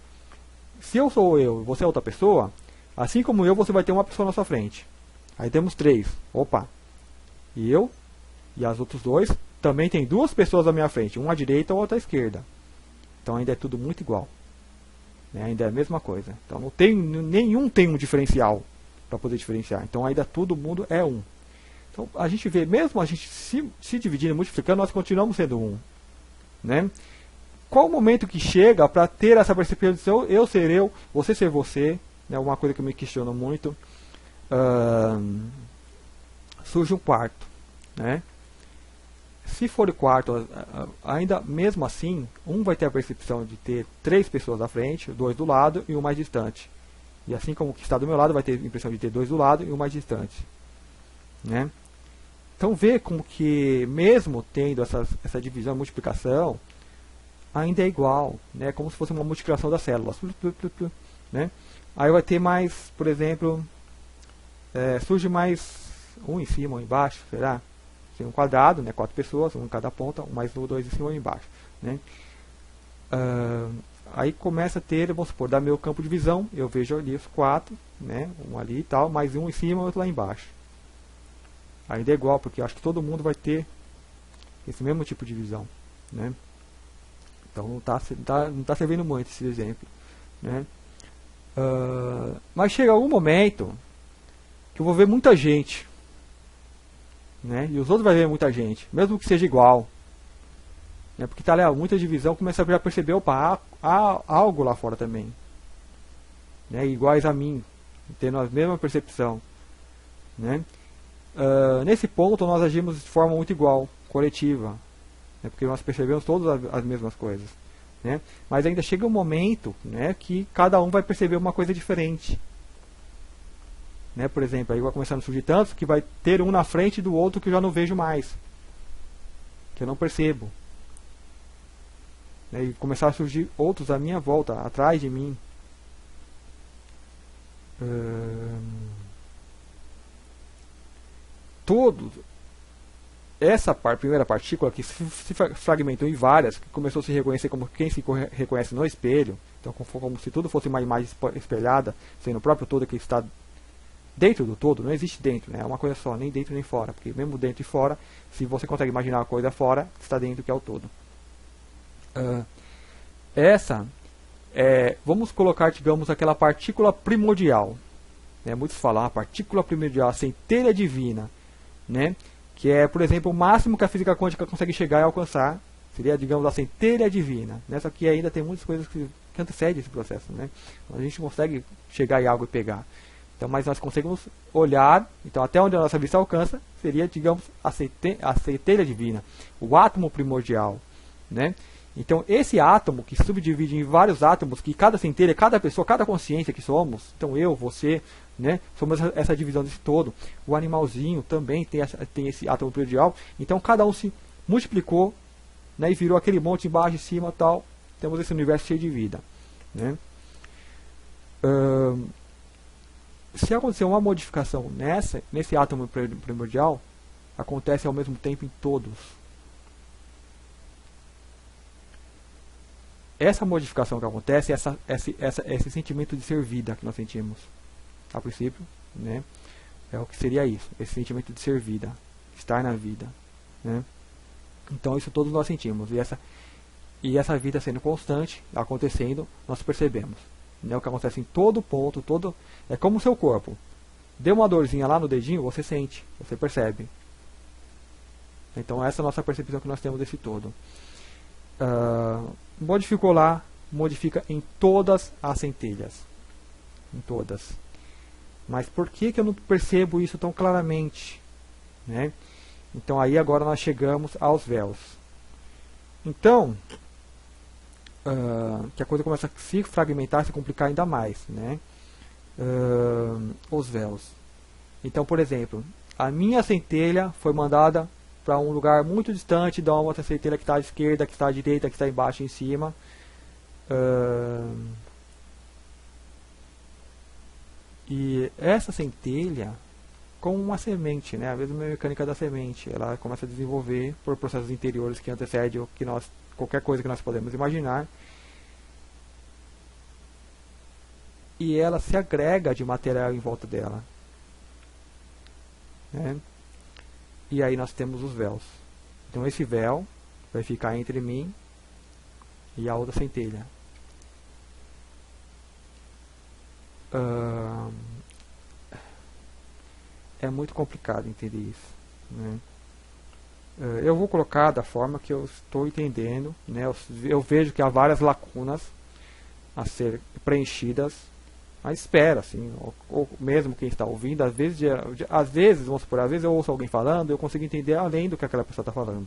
se eu sou eu e você é outra pessoa, assim como eu, você vai ter uma pessoa na sua frente. Aí temos três. Opa! E eu e as outros dois também tem duas pessoas à minha frente, uma à direita e outra à esquerda. Então ainda é tudo muito igual. Né? Ainda é a mesma coisa. Então não tem, nenhum tem um diferencial para poder diferenciar. Então ainda todo mundo é um. Então a gente vê, mesmo a gente se dividindo e multiplicando, nós continuamos sendo um. Né? Qual o momento que chega para ter essa percepção de eu ser eu, você ser você? É uma coisa que eu me questiono muito. Surge um quarto. Né? Se for o quarto, ainda mesmo assim, um vai ter a percepção de ter três pessoas à frente, dois do lado e um mais distante. E assim como o que está do meu lado vai ter a impressão de ter dois do lado e um mais distante. Né? Então vê como que mesmo tendo essa divisão, multiplicação, ainda é igual, né? Como se fosse uma multiplicação das células. Né? Aí vai ter mais, por exemplo, surge mais um em cima, um embaixo, será? Tem um quadrado, né? 4 pessoas, um em cada ponta, um mais dois em cima e um embaixo. Né? Aí começa a ter, vamos supor, da meu campo de visão, eu vejo ali os 4, né? Um ali e tal, mais um em cima e outro lá embaixo. Ainda é igual, porque eu acho que todo mundo vai ter esse mesmo tipo de visão. Né? Então não tá servindo muito esse exemplo. Né? Mas chega algum momento que eu vou ver muita gente. Né? E os outros vão ver muita gente, mesmo que seja igual. Né? Porque tá lá, muita divisão, começa a já perceber, opa, há algo lá fora também. Né? Iguais a mim, tendo a mesma percepção. Né? Nesse ponto nós agimos de forma muito igual, coletiva. Né? Porque nós percebemos todas as mesmas coisas. Né? Mas ainda chega um momento, né, que cada um vai perceber uma coisa diferente. Né? Por exemplo, aí vai começando a surgir tantos que vai ter um na frente do outro que eu já não vejo mais. Que eu não percebo. Né? E começar a surgir outros à minha volta, atrás de mim. Todos. Essa primeira partícula que se fragmentou em várias, que começou a se reconhecer como quem se reconhece no espelho. Então como se tudo fosse uma imagem espelhada, sendo o próprio todo que está dentro do todo, não existe dentro, né? É uma coisa só, nem dentro nem fora, porque mesmo dentro e fora, se você consegue imaginar uma coisa fora, está dentro que é o todo. Vamos colocar, digamos, aquela partícula primordial. Né? Muitos falam, a partícula primordial, a centelha divina, né? Que é, por exemplo, o máximo que a física quântica consegue chegar e alcançar, seria, digamos, a centelha divina. Né? Só que ainda tem muitas coisas que antecedem esse processo. Né? A gente consegue chegar em algo e pegar. Então, mas nós conseguimos olhar, então até onde a nossa vista alcança, seria, digamos, a centelha divina, o átomo primordial. Né? Então, esse átomo que se subdivide em vários átomos, que cada centelha, cada pessoa, cada consciência que somos, então eu, você, né, somos essa divisão desse todo. O animalzinho também tem esse átomo primordial, então cada um se multiplicou, né, e virou aquele monte embaixo, em cima, tal. Temos esse universo cheio de vida. Né? Se acontecer uma modificação nesse átomo primordial, acontece ao mesmo tempo em todos. Essa modificação que acontece, esse sentimento de ser vida que nós sentimos, a princípio, né, é o que seria isso, esse sentimento de ser vida, estar na vida. Né? Então isso todos nós sentimos, e essa vida sendo constante, acontecendo, nós percebemos. Né, o que acontece em todo ponto, é como o seu corpo. Deu uma dorzinha lá no dedinho, você sente, você percebe. Então essa é a nossa percepção que nós temos desse todo. Modificou lá, modifica em todas as centelhas. Em todas. Mas por que eu não percebo isso tão claramente? Né? Então aí agora nós chegamos aos véus. Então, que a coisa começa a se fragmentar, se complicar ainda mais. Né? Os véus. Então, por exemplo, a minha centelha foi mandada para um lugar muito distante, dá uma outra centelha que está à esquerda, que está à direita, que está embaixo, em cima. E essa centelha, como uma semente, né, a mesma mecânica da semente, ela começa a desenvolver por processos interiores que antecedem qualquer coisa que nós podemos imaginar. E ela se agrega de material em volta dela, né? E aí nós temos os véus. Então esse véu vai ficar entre mim e a outra centelha. É muito complicado entender isso, né? Eu vou colocar da forma que eu estou entendendo, né? Eu vejo que há várias lacunas a ser preenchidas, mas espera, assim, ou mesmo quem está ouvindo, às vezes, vamos supor, às vezes eu ouço alguém falando, eu consigo entender além do que aquela pessoa está falando,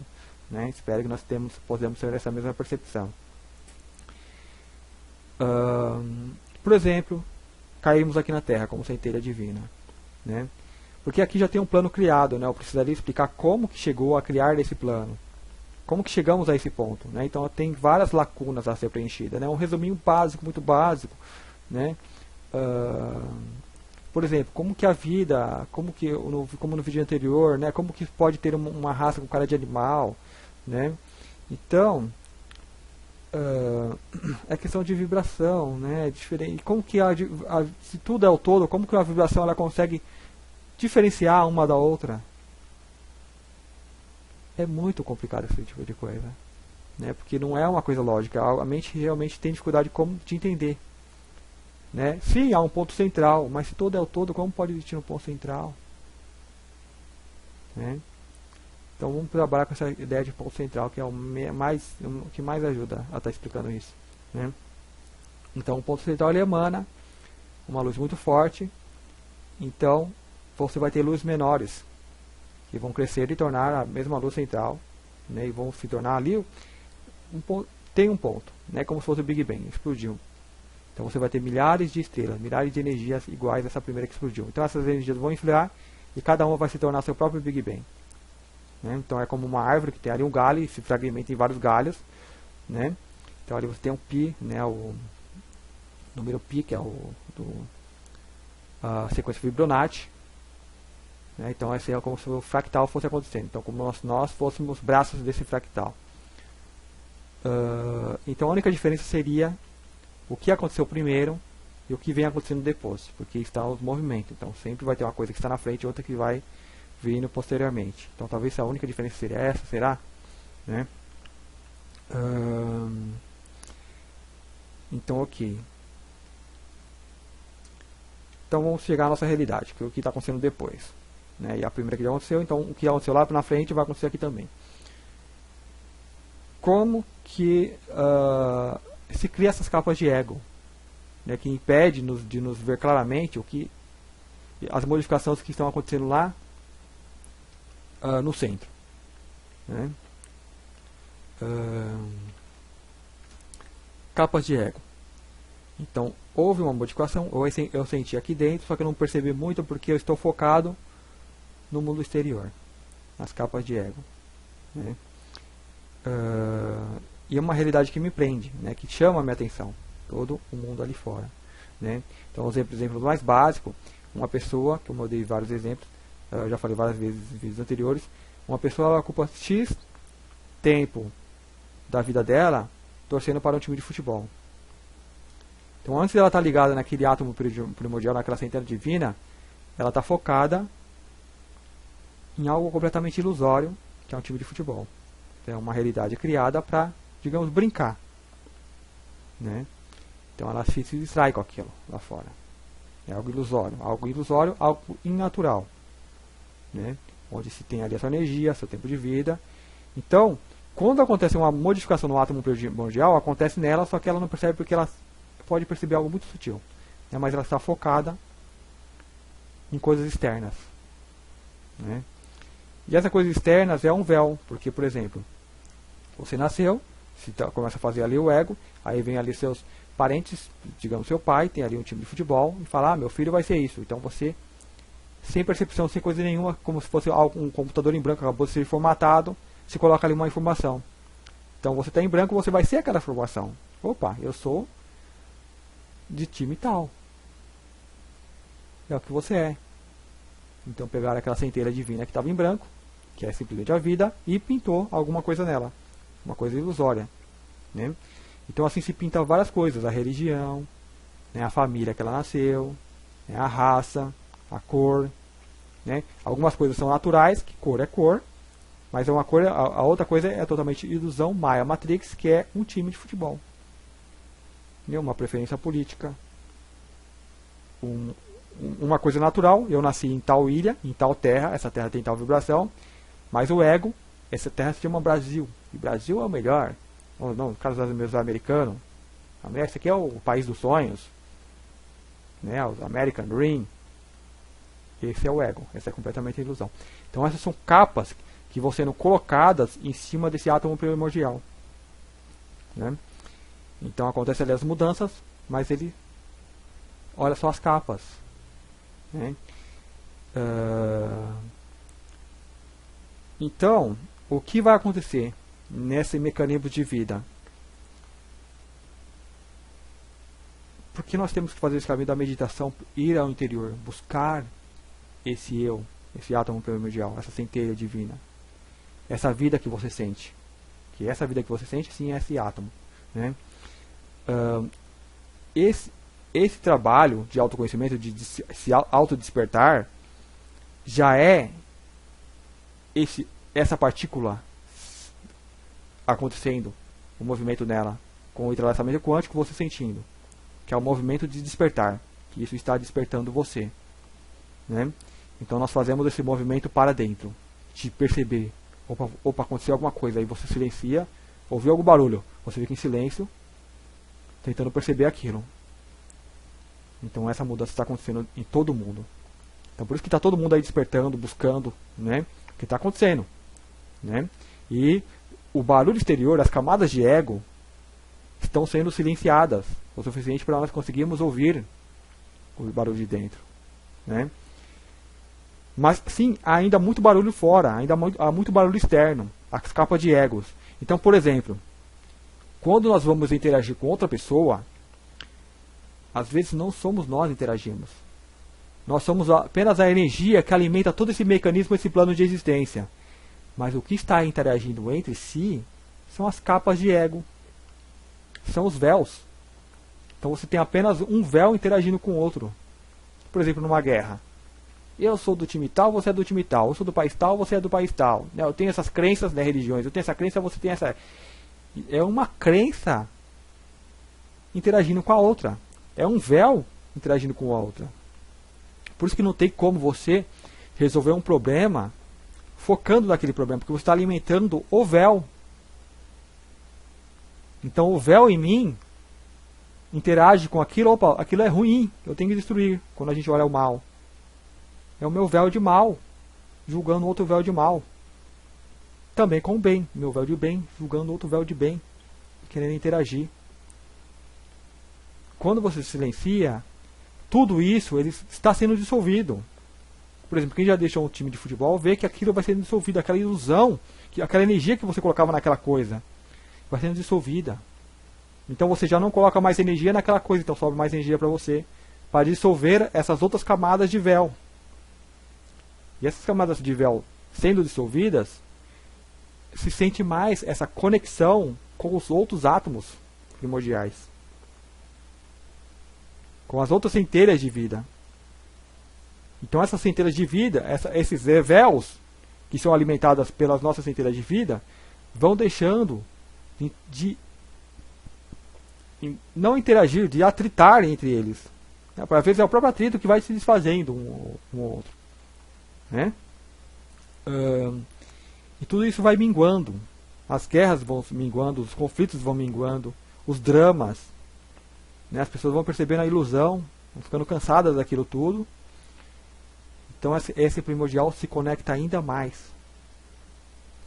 né? Espero que nós podemos ter essa mesma percepção. Por exemplo, caímos aqui na Terra como centelha divina, né? Porque aqui já tem um plano criado, né? Eu precisaria explicar como que chegou a criar esse plano, como que chegamos a esse ponto, né? Então tem várias lacunas a ser preenchidas, né? Um resuminho básico, muito básico, né? Por exemplo, como que a vida, como no vídeo anterior, né? Como que pode ter uma raça com cara de animal, né? Então é questão de vibração, né? Diferente. Como que se tudo é o todo, como que a vibração ela consegue diferenciar uma da outra? É muito complicado esse tipo de coisa, né? Porque não é uma coisa lógica. A mente realmente tem dificuldade de entender, né? Sim, há um ponto central, mas se todo é o todo, como pode existir um ponto central, né? Então vamos trabalhar com essa ideia de ponto central, que é o que mais ajuda a estar explicando isso, né? Então o ponto central ele emana uma luz muito forte. Então você vai ter luzes menores que vão crescer e tornar a mesma luz central, né? E vão se tornar ali tem um ponto, né? Como se fosse o Big Bang, explodiu. Então você vai ter milhares de estrelas, milhares de energias iguais a essa primeira que explodiu. Então essas energias vão influir e cada uma vai se tornar seu próprio Big Bang, né? Então é como uma árvore que tem ali um galho e se fragmenta em vários galhos, né? Então ali você tem um pi, né? O número pi, que é a sequência Fibonacci, né? Então esse é como se o fractal fosse acontecendo. Então como nós fôssemos braços desse fractal. Então a única diferença seria o que aconteceu primeiro e o que vem acontecendo depois, porque está os movimentos. Então sempre vai ter uma coisa que está na frente e outra que vai vindo posteriormente. Então talvez a única diferença seria essa, será? Né? Então ok. Então vamos chegar à nossa realidade, que é o que está acontecendo depois, né? E a primeira que já aconteceu, então o que aconteceu lá na frente vai acontecer aqui também. Como que se cria essas capas de ego, né, que impede de nos ver claramente as modificações que estão acontecendo lá no centro, né? Capas de ego. Então houve uma modificação, eu senti aqui dentro, só que eu não percebi muito porque eu estou focado no mundo exterior, nas capas de ego, né? E é uma realidade que me prende, né, que chama a minha atenção, todo o mundo ali fora, né? Então, exemplo mais básico, uma pessoa, que eu dei vários exemplos, eu já falei várias vezes em vídeos anteriores, uma pessoa ela ocupa X tempo da vida dela torcendo para um time de futebol. Então, antes dela estar ligada naquele átomo primordial, naquela centelha divina, ela está focada em algo completamente ilusório, que é um time de futebol. É uma realidade criada para, digamos, brincar, né? Então ela se distrai com aquilo lá fora. É algo ilusório, algo inatural, né? Onde se tem ali a sua energia, seu tempo de vida. Então, quando acontece uma modificação no átomo primordial, acontece nela, só que ela não percebe porque ela pode perceber algo muito sutil, né? Mas ela está focada em coisas externas, né? E essa coisa externas é um véu, porque, por exemplo, você nasceu, começa a fazer ali o ego, aí vem ali seus parentes, digamos seu pai, tem ali um time de futebol, e fala, meu filho vai ser isso. Então você sem percepção, sem coisa nenhuma, como se fosse um computador em branco, acabou de ser formatado, se coloca ali uma informação. Então você está em branco, você vai ser aquela informação. Opa, eu sou de time tal. É o que você é. Então pegaram aquela centelha divina que estava em branco, que é simplesmente a vida, e pintou alguma coisa nela. Uma coisa ilusória. Né? Então assim se pinta várias coisas. A religião, né, a família que ela nasceu, né, a raça, a cor. Né? Algumas coisas são naturais, que cor é cor. Mas é uma cor, a outra coisa é totalmente ilusão, Maya Matrix, que é um time de futebol. Uma preferência política. Uma coisa natural, eu nasci em tal ilha, em tal terra, essa terra tem tal vibração, mas o ego, essa terra se chama Brasil, e Brasil é o melhor. Ou não, no caso dos meus americanos, esse aqui é o país dos sonhos, né, os American Dream. Esse é o ego, essa é completamente a ilusão. Então essas são capas que vão sendo colocadas em cima desse átomo primordial. Né? Então acontecem ali as mudanças, mas ele, olha só as capas. Né? Então, o que vai acontecer nesse mecanismo de vida? Porque nós temos que fazer esse caminho da meditação, ir ao interior, buscar esse eu, esse átomo primordial, essa centelha divina. Essa vida que você sente. Que essa vida que você sente, sim, é esse átomo. Né? Esse trabalho de autoconhecimento, de se autodespertar, já é essa partícula acontecendo, o movimento nela, com o entrelaçamento quântico, você sentindo. Que é o movimento de despertar. Que isso está despertando você. Né? Então nós fazemos esse movimento para dentro. De perceber. Opa, aconteceu alguma coisa, aí você silencia, ouviu algum barulho, você fica em silêncio, tentando perceber aquilo. Então essa mudança está acontecendo em todo mundo. Então por isso que está todo mundo aí despertando, buscando, né? Que está acontecendo, né? E o barulho exterior, as camadas de ego, estão sendo silenciadas o suficiente para nós conseguirmos ouvir o barulho de dentro, né? Mas sim, há ainda muito barulho fora, há muito barulho externo, as capas de egos. Então, por exemplo, quando nós vamos interagir com outra pessoa, às vezes não somos nós que interagimos. Nós somos apenas a energia que alimenta todo esse mecanismo, esse plano de existência. Mas o que está interagindo entre si são as capas de ego, são os véus. Então você tem apenas um véu interagindo com o outro. Por exemplo, numa guerra. Eu sou do time tal, você é do time tal. Eu sou do país tal, você é do país tal. Eu tenho essas crenças, né, religiões. Eu tenho essa crença, você tem essa. É uma crença interagindo com a outra. É um véu interagindo com a outra. Por isso que não tem como você resolver um problema focando naquele problema, porque você está alimentando o véu. Então o véu em mim interage com aquilo. Opa, aquilo é ruim, eu tenho que destruir. Quando a gente olha o mal, é o meu véu de mal julgando outro véu de mal. Também com o bem, meu véu de bem julgando outro véu de bem, querendo interagir. Quando você silencia, tudo isso ele está sendo dissolvido. Por exemplo, quem já deixou um time de futebol vê que aquilo vai sendo dissolvido, aquela ilusão, aquela energia que você colocava naquela coisa vai sendo dissolvida. Então você já não coloca mais energia naquela coisa, então sobe mais energia para você, para dissolver essas outras camadas de véu. E essas camadas de véu sendo dissolvidas, se sente mais essa conexão com os outros átomos primordiais, com as outras centelhas de vida. Então essas centelhas de vida, esses véus que são alimentadas pelas nossas centelhas de vida, vão deixando de não interagir, de atritar entre eles. Às vezes é o próprio atrito que vai se desfazendo um outro. Né? E tudo isso vai minguando. As guerras vão minguando, os conflitos vão minguando, os dramas. Né? As pessoas vão percebendo a ilusão, vão ficando cansadas daquilo tudo. Então esse primordial se conecta ainda mais.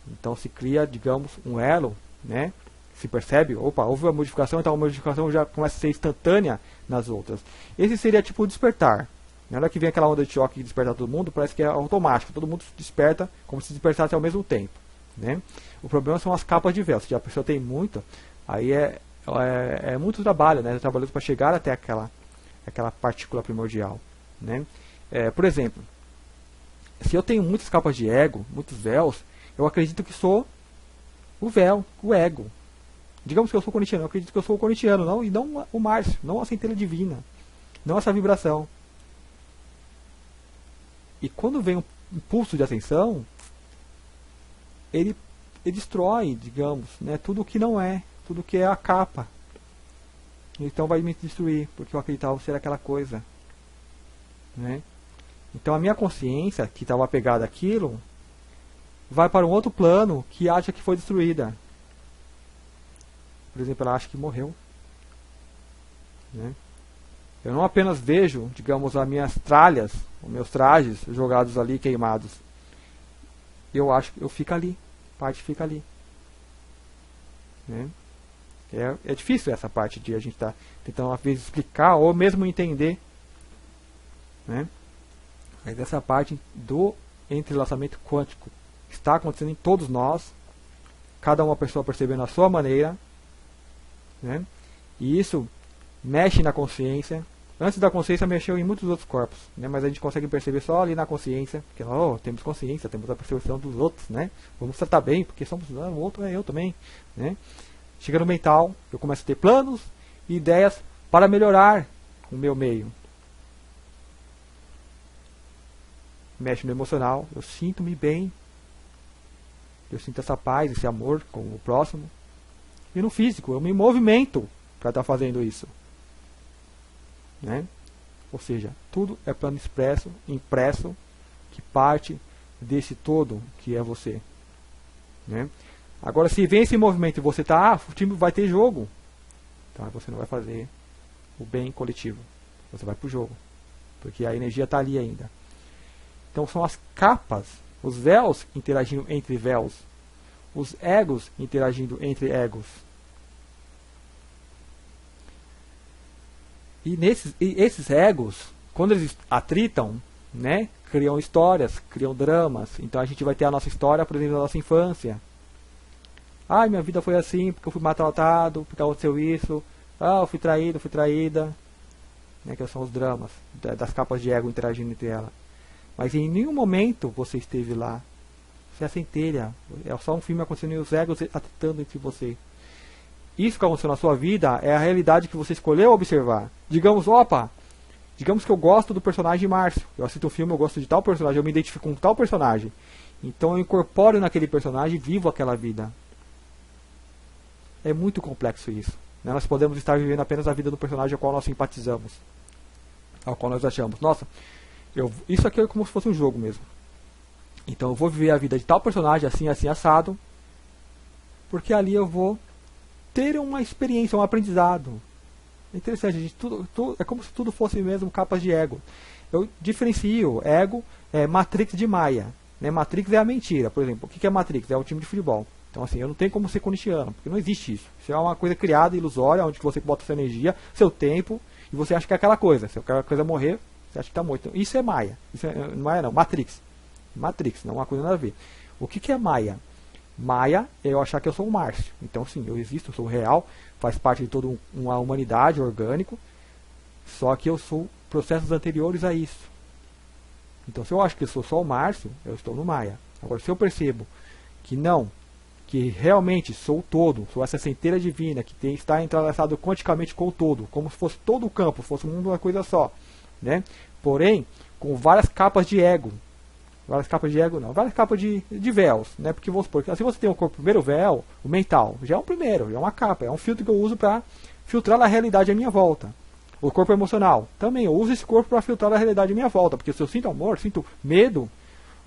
Então se cria, digamos, um elo, né? Se percebe, opa, houve uma modificação, então a modificação já começa a ser instantânea nas outras. Esse seria tipo o despertar. Na hora que vem aquela onda de choque que desperta todo mundo, parece que é automático, todo mundo desperta como se despertasse ao mesmo tempo, né? O problema são as capas de véu. Se a pessoa tem muita, aí é muito trabalho, né? Trabalhoso para chegar até aquela partícula primordial, né? Por exemplo, se eu tenho muitas capas de ego, muitos véus, eu acredito que sou o véu, o ego. Digamos que eu sou corintiano, eu acredito que eu sou o corintiano, não, e não o Márcio, não a centelha divina, não essa vibração. E quando vem um impulso de ascensão, ele destrói, digamos, né, tudo o que não é, tudo que é a capa. Então vai me destruir, porque eu acreditava ser aquela coisa, né? Então a minha consciência, que estava apegada àquilo, vai para um outro plano que acha que foi destruída. Por exemplo, ela acha que morreu, né? Eu não apenas vejo, digamos, as minhas tralhas, os meus trajes jogados ali, queimados. Eu acho que eu fico ali, parte fica ali, né? É difícil essa parte de a gente estar tentando às vezes explicar ou mesmo entender, né? Mas essa parte do entrelaçamento quântico está acontecendo em todos nós, cada uma pessoa percebendo a sua maneira, né? E isso mexe na consciência. Antes da consciência mexeu em muitos outros corpos, né? Mas a gente consegue perceber só ali na consciência, porque temos consciência, temos a percepção dos outros, né? Vamos tratar bem, porque somos o outro é eu também, né? Chega no mental, eu começo a ter planos e ideias para melhorar o meu meio. Mexe no emocional, eu sinto-me bem, eu sinto essa paz, esse amor com o próximo. E no físico, eu me movimento para estar fazendo isso, né? Ou seja, tudo é plano expresso, impresso, que parte desse todo que é você, né? Agora, se vem esse movimento e você está, o time vai ter jogo, tá? Você não vai fazer o bem coletivo, você vai para o jogo, porque a energia está ali ainda. Então são as capas, os véus interagindo entre véus, os egos interagindo entre egos. E esses egos, quando eles atritam, né, criam histórias, criam dramas. Então a gente vai ter a nossa história, por exemplo, da nossa infância. Ai, minha vida foi assim, porque eu fui maltratado, porque aconteceu isso. Ah, eu fui traído, fui traída. Né, que são os dramas das capas de ego interagindo entre elas. Mas em nenhum momento você esteve lá. Você é a centelha. É só um filme acontecendo e os egos atritando entre você. Isso que aconteceu na sua vida é a realidade que você escolheu observar. Digamos que eu gosto do personagem Márcio. Eu assisto um filme, eu gosto de tal personagem, eu me identifico com tal personagem. Então eu incorporo naquele personagem e vivo aquela vida. É muito complexo isso, né? Nós podemos estar vivendo apenas a vida do personagem ao qual nós simpatizamos, ao qual nós achamos, nossa, isso aqui é como se fosse um jogo mesmo. Então eu vou viver a vida de tal personagem assim, assim, assado, porque ali eu vou ter uma experiência, um aprendizado. É interessante, gente, é como se tudo fosse mesmo capas de ego. Eu diferencio ego, Matrix de Maia, né? Matrix é a mentira, por exemplo. O que é Matrix? É um time de futebol. Então assim, eu não tenho como ser corintiano, porque não existe isso. Isso é uma coisa criada, ilusória, onde você bota sua energia, seu tempo, e você acha que é aquela coisa. Se aquela coisa morrer, você acha que está morto. Então, isso é Maia. Isso é Maia não, Matrix. Matrix, não é uma coisa nada a ver. O que é Maia? Maia é eu achar que eu sou o Márcio. Então sim, eu existo, eu sou real, faz parte de toda uma humanidade, orgânico, só que eu sou processos anteriores a isso. Então se eu acho que eu sou só o Márcio, eu estou no Maia. Agora se eu percebo que não, que realmente sou o todo, sou essa centelha divina que está entrelaçado quanticamente com o todo, como se fosse todo o campo, fosse uma coisa só, né? Porém, com várias capas de ego. Várias capas de ego não, várias capas de véus, né? Porque vamos supor, assim você tem o primeiro véu, o mental, já é um primeiro, já é uma capa, é um filtro que eu uso para filtrar a realidade à minha volta. O corpo emocional, também eu uso esse corpo para filtrar a realidade à minha volta, porque se eu sinto amor, sinto medo,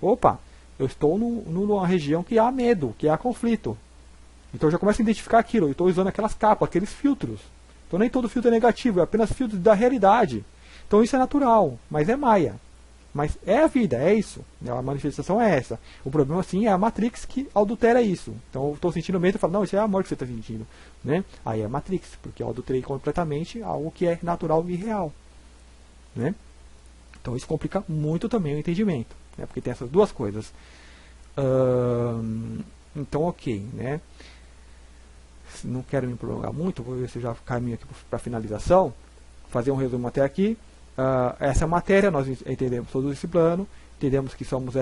opa, eu estou numa região que há medo, que há conflito. Então eu já começo a identificar aquilo, eu estou usando aquelas capas, aqueles filtros. Então nem todo filtro é negativo, é apenas filtro da realidade. Então isso é natural, mas é Maia. Mas é a vida, é isso. A manifestação é essa. O problema, sim, é a Matrix que adultera isso. Então eu estou sentindo medo e falo, não, isso é amor que você está sentindo, né? Aí é a Matrix, porque eu adulterei completamente algo que é natural e real, né? Então isso complica muito também o entendimento, né? Porque tem essas duas coisas. Então ok, né? Não quero me prolongar muito, vou ver se eu já caminho aqui para finalização. Fazer um resumo até aqui. Essa matéria, nós entendemos todo esse plano, entendemos que somos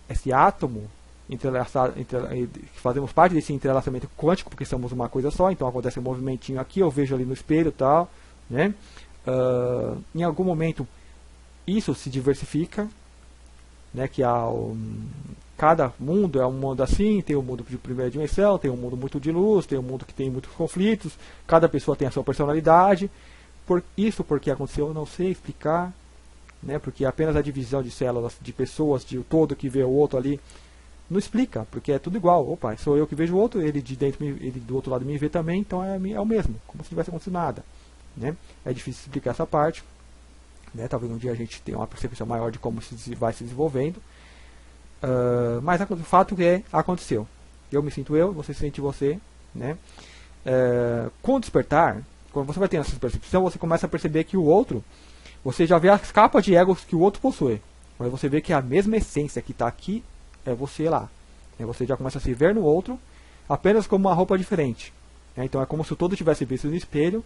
esse átomo entrelaçado, que fazemos parte desse entrelaçamento quântico, porque somos uma coisa só, então acontece um movimentinho aqui, eu vejo ali no espelho e tal, né? Em algum momento isso se diversifica, né? Que cada mundo é um mundo assim, tem um mundo de primeira dimensão, tem um mundo muito de luz, tem um mundo que tem muitos conflitos, cada pessoa tem a sua personalidade. Porque aconteceu, eu não sei explicar, né? Porque apenas a divisão de células, de pessoas, de todo que vê o outro ali, não explica, porque é tudo igual. Opa, sou eu que vejo o outro, ele de dentro, ele do outro lado me vê também, então é o mesmo, como se não tivesse acontecido nada, né? É difícil explicar essa parte, né? Talvez um dia a gente tenha uma percepção maior de como vai se desenvolvendo, mas o fato é, aconteceu. Eu me sinto eu, você se sente você, né? Com o despertar, quando você vai ter essa percepção, você começa a perceber que o outro, você já vê as capas de egos que o outro possui. Mas você vê que a mesma essência que está aqui é você lá. Você já começa a se ver no outro, apenas como uma roupa diferente. Então é como se o todo tivesse visto no espelho.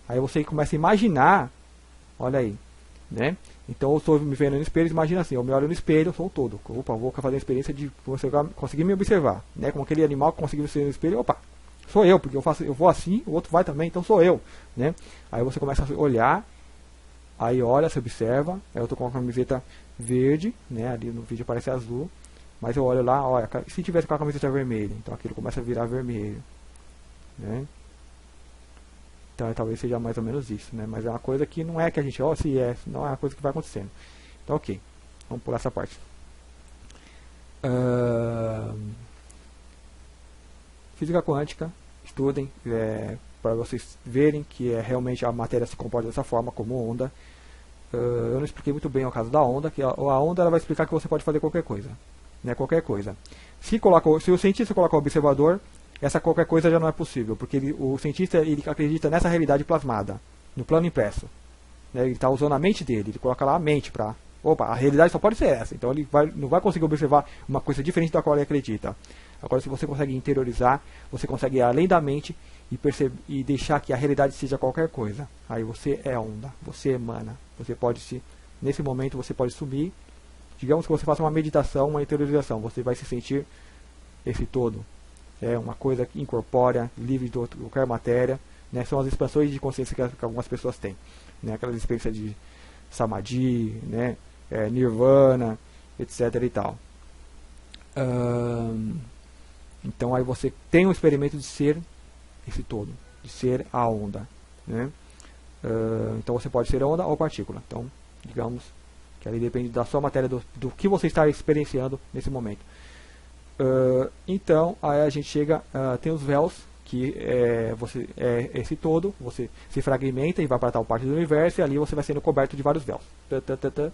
Aí você começa a imaginar, olha aí, né? Então eu estou me vendo no espelho, imagina assim, eu me olho no espelho, eu sou o todo. Opa, vou fazer a experiência de você conseguir me observar, né? Como aquele animal que conseguiu ser no espelho, opa, sou eu, porque eu vou assim, o outro vai também, então sou eu, né? Aí você começa a olhar, aí olha, se observa, aí eu estou com a camiseta verde, né? Ali no vídeo parece azul, mas eu olho lá, olha, se tivesse com a camiseta vermelha, então aquilo começa a virar vermelho, né? Então talvez seja mais ou menos isso, né? Mas é uma coisa que não é que a gente, se é, não é uma coisa que vai acontecendo. Então ok, vamos pular essa parte. Física quântica, estudem, para vocês verem que realmente a matéria se comporta dessa forma, como onda. Eu não expliquei muito bem o caso da onda, que a onda ela vai explicar que você pode fazer qualquer coisa, né? Qualquer coisa. Se o cientista coloca o observador, essa qualquer coisa já não é possível, porque o cientista ele acredita nessa realidade plasmada, no plano impresso, né? Ele está usando a mente dele, ele coloca lá a mente para... Opa, a realidade só pode ser essa, então ele não vai conseguir observar uma coisa diferente da qual ele acredita. Agora, se você consegue interiorizar, você consegue ir além da mente e deixar que a realidade seja qualquer coisa. Aí você é onda, você emana, você pode nesse momento você pode sumir. Digamos que você faça uma meditação, uma interiorização, você vai se sentir esse todo. É uma coisa incorpórea, livre de qualquer matéria, né? São as expansões de consciência que algumas pessoas têm, né? Aquelas experiências de samadhi, né? Nirvana, etc. e tal. Então aí você tem um experimento de ser esse todo, de ser a onda, né? Então você pode ser onda ou partícula. Então, digamos que ali depende da sua matéria, do que você está experienciando nesse momento. Então aí a gente chega, tem os véus, que você é esse todo, você se fragmenta e vai para tal parte do universo, e ali você vai sendo coberto de vários véus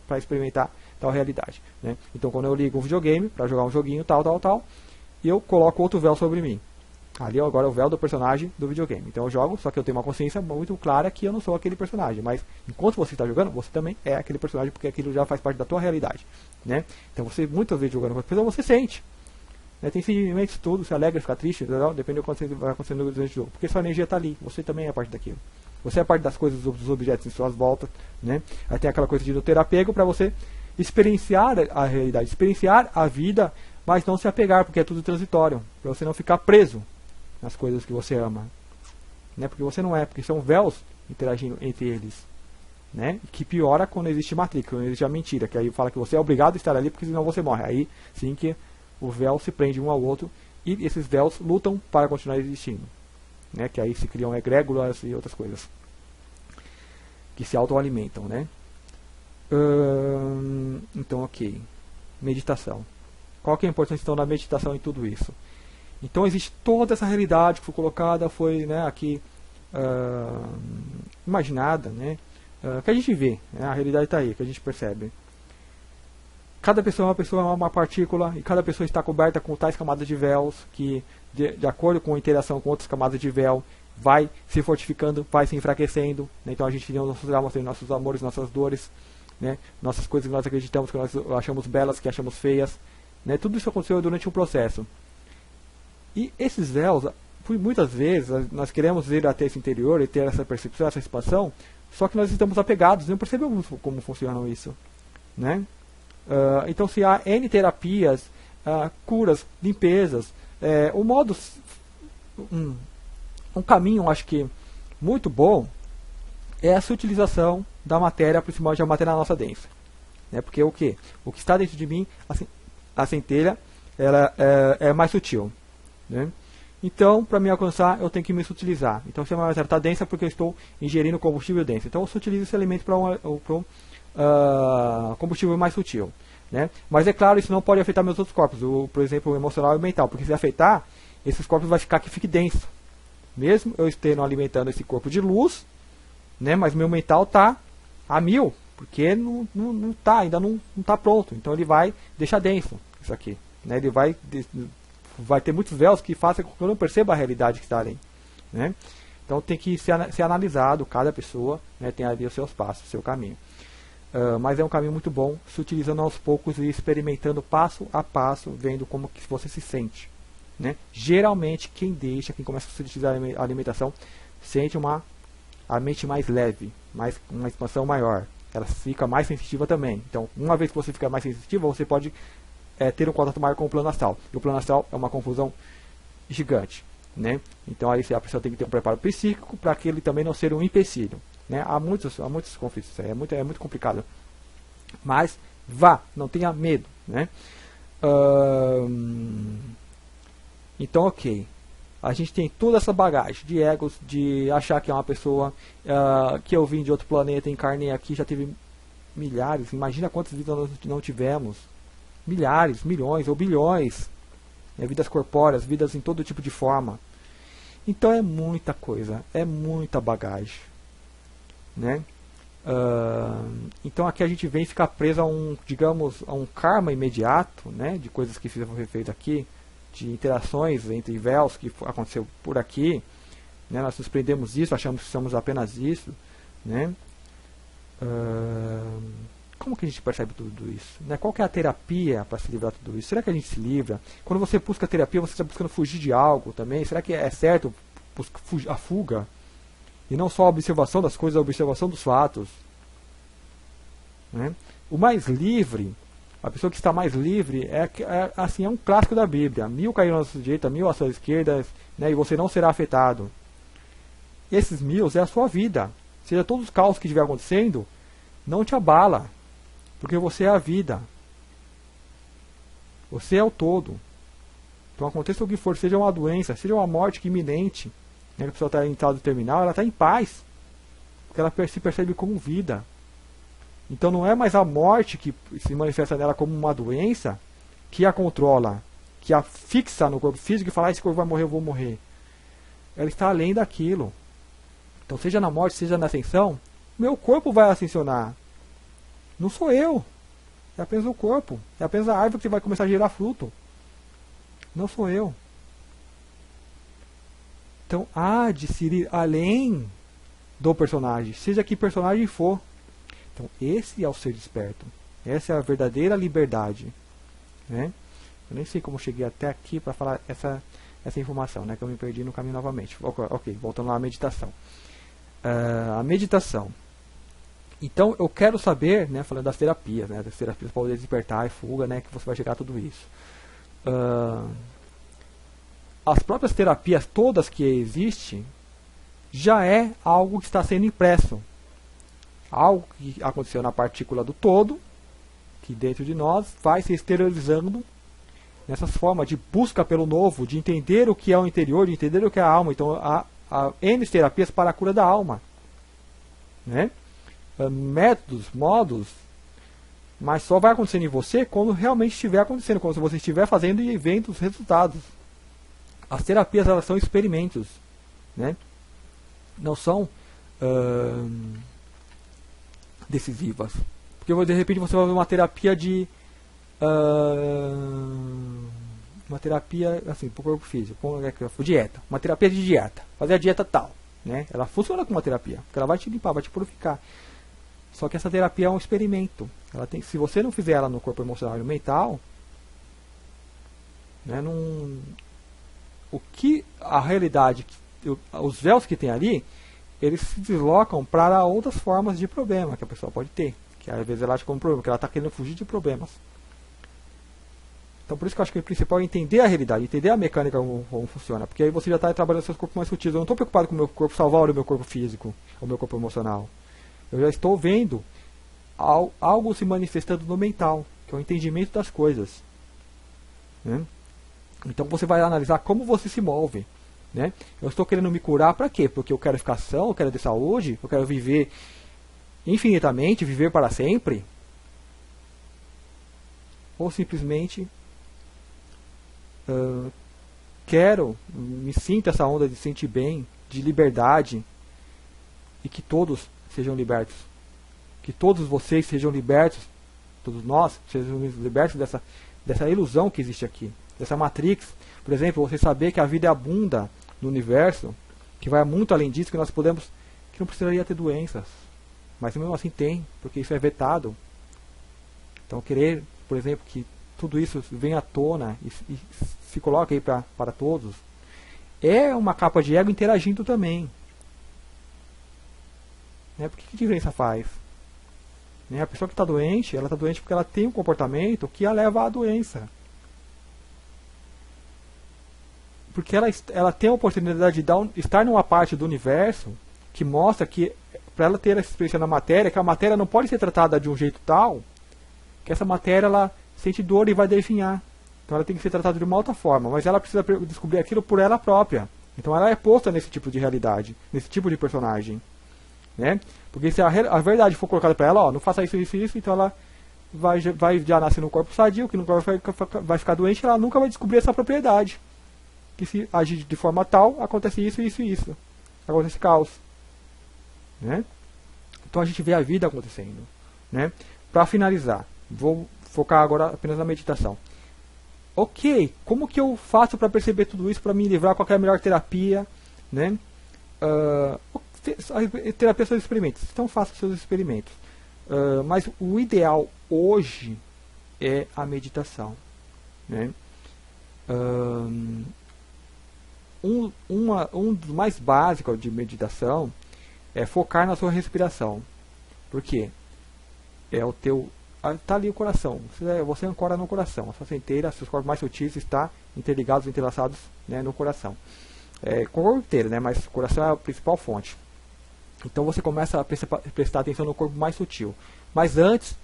para experimentar tal realidade, né? Então quando eu ligo um videogame para jogar um joguinho tal, e eu coloco outro véu sobre mim, ali agora é o véu do personagem do videogame. Então eu jogo, só que eu tenho uma consciência muito clara que eu não sou aquele personagem, mas enquanto você está jogando, você também é aquele personagem, porque aquilo já faz parte da tua realidade, né? Então você muitas vezes jogando com a pessoa, você sente, né? Tem sentimentos tudo, se alegra, fica triste, entendeu? Depende do que vai acontecendo durante o jogo, porque sua energia está ali, você também é parte daquilo, você é parte das coisas, dos objetos em suas voltas, né? Aí tem aquela coisa de não ter apego, para você experienciar a realidade, experienciar a vida, mas não se apegar, porque é tudo transitório, para você não ficar preso nas coisas que você ama, né? Porque você não é, porque são véus interagindo entre eles, né? Que piora quando existe matrix, quando existe a mentira, que aí fala que você é obrigado a estar ali, porque senão você morre. Aí sim que o véu se prende um ao outro, e esses véus lutam para continuar existindo, né? Que aí se criam egrégoras e outras coisas que se autoalimentam, né? Então, ok. Meditação. Qual que é a importância então da meditação em tudo isso? Então existe toda essa realidade que foi colocada, foi, né, aqui imaginada, né, que a gente vê, né, a realidade está aí, que a gente percebe. Cada pessoa é uma partícula, e cada pessoa está coberta com tais camadas de véus, que de acordo com a interação com outras camadas de véu, vai se fortificando, vai se enfraquecendo, né? Então a gente tem nossos traumas, tem nossos amores, nossas dores, né? Nossas coisas que nós acreditamos, que nós achamos belas, que achamos feias, né? Tudo isso aconteceu durante um processo. E esses véus, muitas vezes, nós queremos ir até esse interior e ter essa percepção, essa expansão, só que nós estamos apegados, não percebemos como funciona isso, né? Então, se há N terapias, curas, limpezas, um caminho, acho que muito bom, é essa utilização da matéria, principalmente a matéria nossa densa, né? Porque o que está dentro de mim, assim, a centelha, ela é mais sutil, né? Então, para me alcançar, eu tenho que me sutilizar. Então, se a matéria está densa, porque eu estou ingerindo combustível denso. Então, eu sutilizo esse elemento para um combustível mais sutil, né? Mas é claro, isso não pode afetar meus outros corpos, por exemplo, o emocional e o mental, porque se afetar, esses corpos vai ficar que fique denso. Mesmo eu estando alimentando esse corpo de luz, né? Mas meu mental está a 1000, porque ainda não está pronto. Então ele vai deixar denso isso aqui, né? Ele vai ter muitos véus que fazem com que eu não perceba a realidade que está ali, né? Então tem que ser analisado, cada pessoa, né, tem ali os seus passos, o seu caminho. Mas é um caminho muito bom, se utilizando aos poucos e experimentando passo a passo, vendo como que você se sente, né? Geralmente quem começa a utilizar a alimentação, sente a mente mais leve, uma expansão maior. Ela fica mais sensitiva também. Então, uma vez que você fica mais sensitiva, você pode ter um contato maior com o plano astral. E o plano astral é uma confusão gigante, né? Então, aí a pessoa tem que ter um preparo psíquico para que ele também não seja um empecilho, né? Há muitos conflitos, é muito complicado. Mas não tenha medo, né? Então, ok. A gente tem toda essa bagagem de egos, de achar que é uma pessoa que eu vim de outro planeta, encarnei aqui, já teve milhares, imagina quantas vidas nós não tivemos. Milhares, milhões ou bilhões. Vidas corpóreas, vidas em todo tipo de forma. Então é muita coisa, é muita bagagem, né? Então aqui a gente vem ficar preso a um karma imediato, né? De coisas que foram feitas aqui, de interações entre véus que aconteceu por aqui, né? Nós surpreendemos isso, achamos que somos apenas isso, né? Como que a gente percebe tudo isso, né? Qual que é a terapia para se livrar de tudo isso? Será que a gente se livra? Quando você busca terapia, você está buscando fugir de algo também? Será que é certo a fuga? E não só a observação das coisas, a observação dos fatos, né? O mais livre, a pessoa que está mais livre assim, é um clássico da Bíblia. 1000 cairão à sua direita, 1000 à sua esquerda, né, e você não será afetado. Esses 1000 é a sua vida. Seja todos os caos que estiver acontecendo, não te abala, porque você é a vida. Você é o todo. Então aconteça o que for, seja uma doença, seja uma morte iminente, né, que a pessoa está em estado terminal, ela está em paz, porque ela se percebe como vida. Então não é mais a morte que se manifesta nela como uma doença que a controla, que a fixa no corpo físico e fala, esse corpo vai morrer, eu vou morrer. Ela está além daquilo. Então seja na morte, seja na ascensão, meu corpo vai ascensionar. Não sou eu. É apenas o corpo. É apenas a árvore que vai começar a gerar fruto. Não sou eu. Então há de se ir além do personagem, seja que personagem for. Então esse é o ser desperto. Essa é a verdadeira liberdade, né? Eu nem sei como cheguei até aqui para falar essa informação, né? Que eu me perdi no caminho novamente. Ok, voltando lá à meditação. A meditação. Então eu quero saber, né, falando das terapias, né, das terapias para poder despertar e fuga, né, que você vai chegar a tudo isso. As próprias terapias todas que existem já é algo que está sendo impresso. Algo que aconteceu na partícula do todo, que dentro de nós vai se exteriorizando nessas formas de busca pelo novo, de entender o que é o interior, de entender o que é a alma. Então há N terapias para a cura da alma, né? Métodos, modos, mas só vai acontecendo em você quando realmente estiver acontecendo, quando você estiver fazendo e vendo os resultados. As terapias, elas são experimentos, né? Não são decisivas, porque de repente você vai ver uma terapia uma terapia assim para o corpo físico, dieta, uma terapia de dieta, fazer a dieta tal, né? Ela funciona como uma terapia, porque ela vai te limpar, vai te purificar. Só que essa terapia é um experimento. Se você não fizer ela no corpo emocional e no mental, né, o que a realidade, os véus que tem ali, eles se deslocam para outras formas de problema que a pessoa pode ter. Que às vezes ela acha como problema, que ela está querendo fugir de problemas. Então por isso que eu acho que o principal é entender a realidade, entender a mecânica como funciona. Porque aí você já está trabalhando seus corpos mais sutis. Eu não estou preocupado com o meu corpo salvar o meu corpo físico, o meu corpo emocional. Eu já estou vendo algo se manifestando no mental, que é o entendimento das coisas. Né? Então você vai analisar como você se move. Né? Eu estou querendo me curar para quê? Porque eu quero ficar são, eu quero ter saúde, eu quero viver infinitamente, viver para sempre? Ou simplesmente me sinto essa onda de sentir bem, de liberdade, e que todos sejam libertos. Que todos vocês sejam libertos, todos nós sejam libertos dessa ilusão que existe aqui, dessa matrix. Por exemplo, você saber que a vida é abunda no universo, que vai muito além disso, que nós podemos, que não precisaria ter doenças, mas mesmo assim tem, porque isso é vetado. Então querer, por exemplo, que tudo isso venha à tona e se coloque aí para todos, é uma capa de ego interagindo também. Né? Porque que diferença faz? Né? A pessoa que está doente, ela está doente porque ela tem um comportamento que a leva à doença. Porque ela tem a oportunidade de estar numa parte do universo que mostra que, para ela ter essa experiência na matéria, que a matéria não pode ser tratada de um jeito tal, que essa matéria ela sente dor e vai definhar. Então ela tem que ser tratada de uma outra forma, mas ela precisa descobrir aquilo por ela própria. Então ela é posta nesse tipo de realidade, nesse tipo de personagem. Né? Porque se a verdade for colocada para ela, ó, não faça isso, isso, isso, então ela vai já nascer num corpo sadio, que nunca vai ficar doente, ela nunca vai descobrir essa propriedade. Que se agir de forma tal, acontece isso, isso e isso. Acontece caos. Né? Então a gente vê a vida acontecendo. Né? Para finalizar, vou focar agora apenas na meditação. Ok, como que eu faço para perceber tudo isso, para me livrar? Qual é a melhor terapia? Né? Terapia são experimentos, então faça seus experimentos. Mas o ideal hoje é a meditação. Né? Um dos mais básicos de meditação é focar na sua respiração. Por quê? É o teu... Está ali o coração. Você ancora no coração. A sua inteira, seus corpos mais sutis estão interligados, entrelaçados, né, no coração. Com o corpo inteiro, né, mas o coração é a principal fonte. Então você começa a prestar atenção no corpo mais sutil. Mas antes,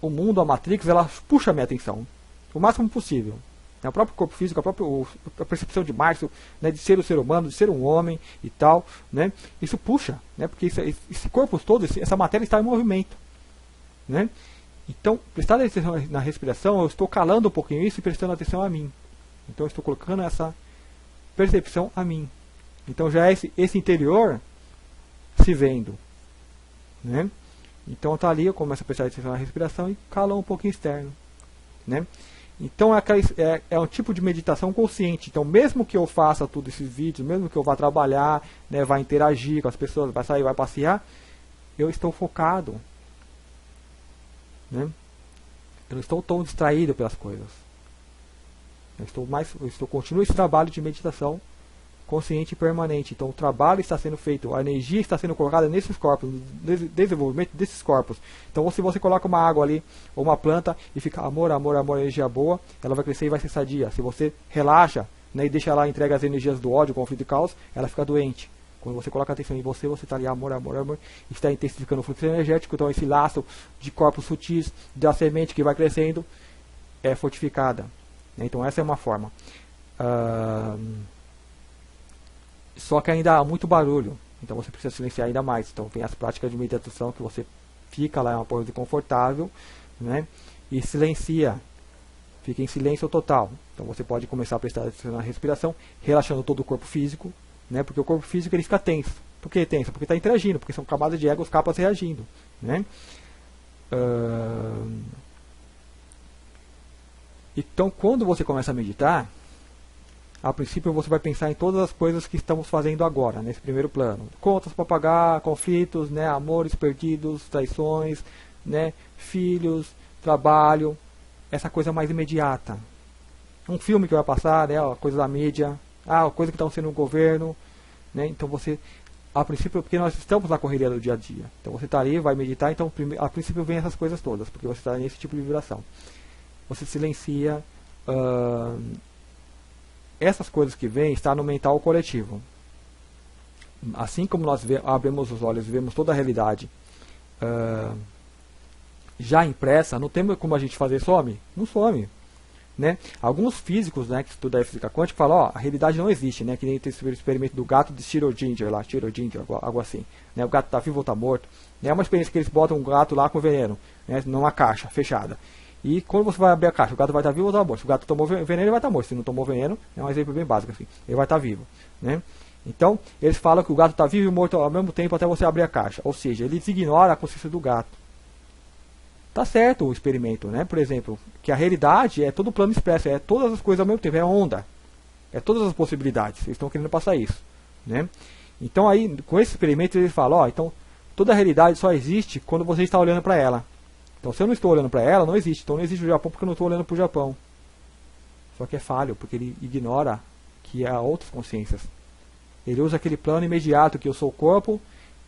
o mundo, a Matrix, ela puxa a minha atenção. O máximo possível. O próprio corpo físico, a percepção de Marx, né, de ser um ser humano, de ser um homem e tal. Né, isso puxa, né, porque esse corpo todo, essa matéria está em movimento. Né? Então, prestar atenção na respiração, eu estou calando um pouquinho isso e prestando atenção a mim. Então, eu estou colocando essa percepção a mim. Então, já é esse interior se vendo. Né? Então, está ali, eu começo a prestar atenção na respiração e calo um pouquinho externo. Né? Então, é um tipo de meditação consciente. Então, mesmo que eu faça todos esses vídeos, mesmo que eu vá trabalhar, né, vá interagir com as pessoas, vai sair, vai passear, eu estou focado. Né? Eu não estou tão distraído pelas coisas. Continuo esse trabalho de meditação consciente e permanente. Então o trabalho está sendo feito, a energia está sendo colocada nesses corpos, no desenvolvimento desses corpos. Então se você coloca uma água ali, ou uma planta, e fica amor, amor, amor, energia boa, ela vai crescer e vai ser sadia. Se você relaxa, né, e deixa ela entrega as energias do ódio, conflito e caos, ela fica doente. Quando você coloca atenção em você, você está ali, amor, amor, amor, está intensificando o fluxo energético. Então esse laço de corpos sutis, da semente que vai crescendo, é fortificada. Então essa é uma forma. Só que ainda há muito barulho, então você precisa silenciar ainda mais. Então tem as práticas de meditação que você fica lá em uma pose confortável, né, e silencia, fica em silêncio total. Então você pode começar a prestar atenção na respiração, relaxando todo o corpo físico, né, porque o corpo físico ele fica tenso. Por que tenso? Porque está interagindo, porque são camadas de egos, capas reagindo. Né? Então quando você começa a meditar, a princípio você vai pensar em todas as coisas que estamos fazendo agora, nesse primeiro plano. Contas para pagar, conflitos, né, amores perdidos, traições, né, filhos, trabalho, essa coisa mais imediata. Um filme que vai passar, né, a coisa da mídia, a coisa que está acontecendo no governo, né, então você, a princípio, porque nós estamos na correria do dia a dia, então você está ali, vai meditar, então a princípio vem essas coisas todas, porque você está nesse tipo de vibração. Você silencia essas coisas que vêm, está no mental coletivo. Assim como nós abrimos os olhos e vemos toda a realidade já impressa, não tem como a gente fazer some? Não some. Né? Alguns físicos, né, que estudam a física quântica falam, ó, a realidade não existe, né, que nem tem esse experimento do gato de Schrödinger lá, algo assim, né, o gato está vivo ou está morto, né, é uma experiência que eles botam um gato lá com veneno, né, numa caixa fechada, e quando você vai abrir a caixa, o gato vai estar vivo ou está morto, se o gato tomou veneno, ele vai estar morto, se não tomou veneno, é um exemplo bem básico assim, ele vai estar vivo, né. Então, eles falam que o gato está vivo e morto ao mesmo tempo até você abrir a caixa, ou seja, eles ignoram a consciência do gato. Tá certo o experimento, né? Por exemplo, que a realidade é todo plano expresso, é todas as coisas ao mesmo tempo, é onda, é todas as possibilidades. Eles estão querendo passar isso, né? Então aí, com esse experimento eles falam, ó, então toda a realidade só existe quando você está olhando para ela. Então se eu não estou olhando para ela, não existe. Então não existe o Japão porque eu não estou olhando para o Japão. Só que é falho, porque ele ignora que há outras consciências. Ele usa aquele plano imediato que eu sou o corpo,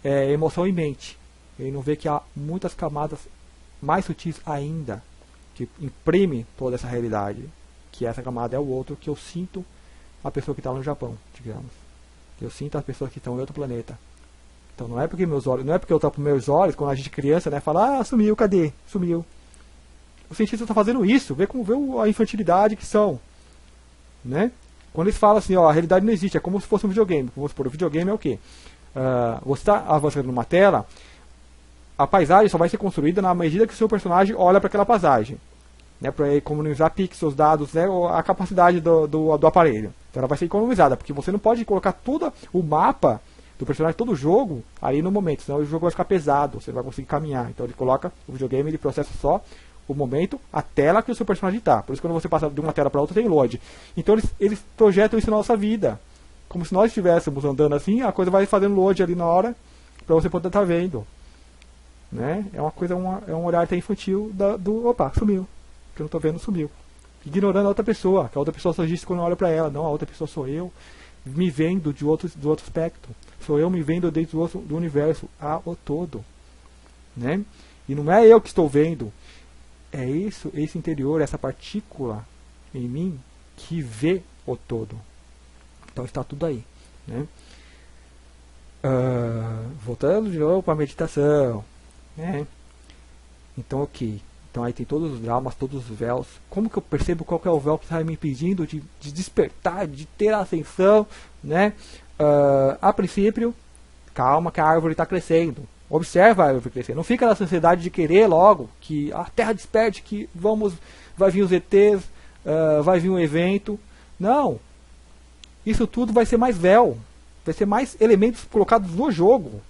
emoção e mente. Ele não vê que há muitas camadas mais sutis ainda, que imprime toda essa realidade, que essa camada é o outro, que eu sinto a pessoa que está no Japão, digamos. Eu sinto as pessoas que estão em outro planeta. Então não é porque meus olhos, não é porque eu tapo meus olhos, quando a gente é criança, né, fala, sumiu, cadê? Sumiu. O cientista está fazendo isso, vê a infantilidade que são, né? Quando eles falam assim, ó, a realidade não existe, é como se fosse um videogame. Vamos supor, o videogame é o quê? Você está avançando numa tela, a paisagem só vai ser construída na medida que o seu personagem olha para aquela paisagem, né, para economizar pixels, dados, né, a capacidade do aparelho. Então ela vai ser economizada, porque você não pode colocar todo o mapa do personagem, todo o jogo, aí no momento, senão o jogo vai ficar pesado, você não vai conseguir caminhar. Então ele coloca o videogame, ele processa só o momento, a tela que o seu personagem está. Por isso quando você passa de uma tela para outra tem load. Então eles projetam isso na nossa vida, como se nós estivéssemos andando assim, a coisa vai fazendo load ali na hora, para você poder estar vendo. Né? É uma coisa, é um olhar até infantil opa, sumiu, que eu não estou vendo, sumiu, ignorando a outra pessoa, que a outra pessoa só existe quando eu olho para ela. Não, a outra pessoa sou eu me vendo do outro aspecto, sou eu me vendo dentro do universo o todo, né? E não é eu que estou vendo, é isso, esse interior, essa partícula em mim que vê o todo. Então está tudo aí, né? Voltando de novo para a meditação. Então, ok. Então aí tem todos os dramas, todos os véus. Como que eu percebo qual que é o véu que está me impedindo de despertar, de ter a ascensão, né? A princípio, calma que a árvore está crescendo. Observa a árvore crescer. Não fica na ansiedade de querer logo que a Terra desperte, que vai vir os ETs, vai vir um evento. Não. Isso tudo vai ser mais véu. Vai ser mais elementos colocados no jogo.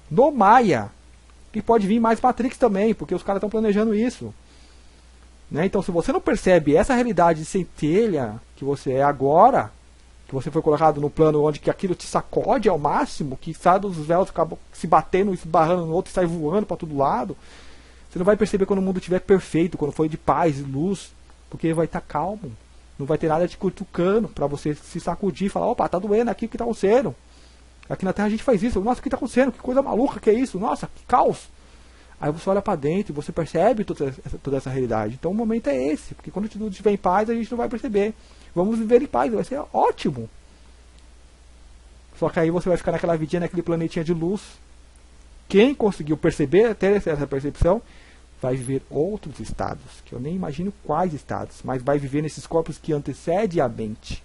No Maia. Que pode vir mais Matrix também, porque os caras estão planejando isso. Né? Então, se você não percebe essa realidade de centelha que você é agora, que você foi colocado no plano onde que aquilo te sacode ao máximo, que sai dos véus, acaba se batendo, esbarrando no outro e sai voando para todo lado, você não vai perceber quando o mundo estiver perfeito, quando for de paz e luz, porque vai estar calmo. Não vai ter nada te cutucando para você se sacudir e falar, opa, tá doendo aqui, o que está acontecendo? Aqui na Terra a gente faz isso. Nossa, o que está acontecendo? Que coisa maluca que é isso? Nossa, que caos. Aí você olha para dentro e você percebe toda essa realidade. Então o momento é esse. Porque quando tudo estiver em paz, a gente não vai perceber. Vamos viver em paz, vai ser ótimo. Só que aí você vai ficar naquela vidinha, naquele planetinha de luz. Quem conseguiu perceber, ter essa percepção, vai viver outros estados. Que eu nem imagino quais estados. Mas vai viver nesses corpos que antecedem a mente.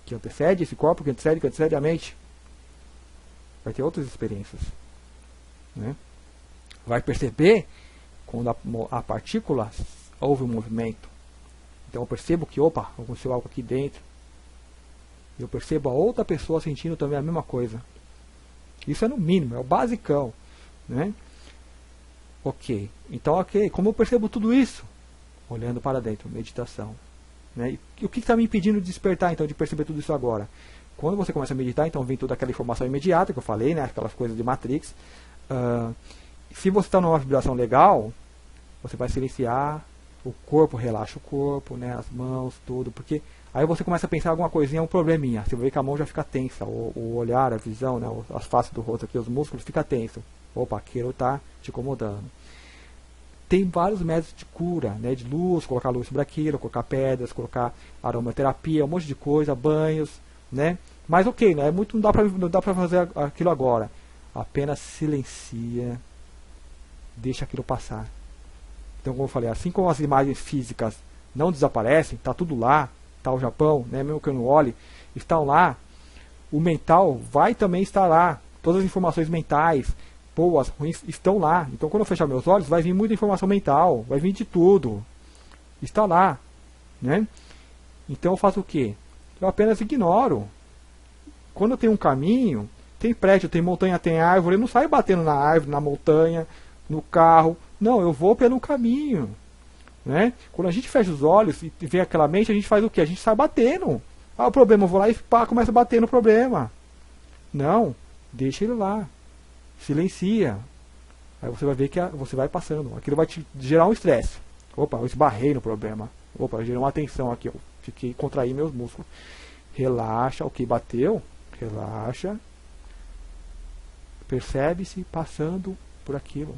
Que antecede esse corpo, que antecede a mente. Vai ter outras experiências, né? Vai perceber quando a partícula houve um movimento. Então eu percebo que, opa, aconteceu algo aqui dentro. Eu percebo a outra pessoa sentindo também a mesma coisa. Isso é no mínimo, é o basicão, né? Ok, então ok, como eu percebo tudo isso? Olhando para dentro, meditação. Né? E o que está me impedindo de despertar, então, de perceber tudo isso agora? Quando você começa a meditar, então vem toda aquela informação imediata que eu falei, né? Aquelas coisas de Matrix. Se você está numa vibração legal, você vai silenciar, o corpo relaxa o corpo, né? As mãos, tudo, porque aí você começa a pensar alguma coisinha, um probleminha. Você vê que a mão já fica tensa, o olhar, a visão, né? As faces do rosto aqui, os músculos, fica tenso. Opa, aquilo está te incomodando. Tem vários métodos de cura, né? De luz, colocar luz sobre aquilo, colocar pedras, colocar aromaterapia, um monte de coisa, banhos, né? Mas ok, né? Não dá pra fazer aquilo agora. Apenas silencia, deixa aquilo passar. Então, como eu falei, assim como as imagens físicas não desaparecem, está tudo lá, está o Japão, né? Mesmo que eu não olhe, estão lá, o mental vai também estar lá. Todas as informações mentais, boas, ruins, estão lá. Então, quando eu fechar meus olhos, vai vir muita informação mental, vai vir de tudo. Está lá, né? Então, eu faço o quê? Eu apenas ignoro. Quando eu tenho um caminho, tem prédio, tem montanha, tem árvore, eu não saio batendo na árvore, na montanha, no carro. Não, eu vou pelo caminho. Né? Quando a gente fecha os olhos e vê aquela mente, a gente faz o quê? A gente sai batendo. O problema, eu vou lá e começa a bater no problema. Não, deixa ele lá. Silencia. Aí você vai ver que você vai passando. Aquilo vai te gerar um estresse. Opa, eu esbarrei no problema. Opa, eu gerei uma tensão aqui. Eu fiquei contrair meus músculos. Relaxa, ok, bateu. Relaxa. Percebe-se passando por aquilo.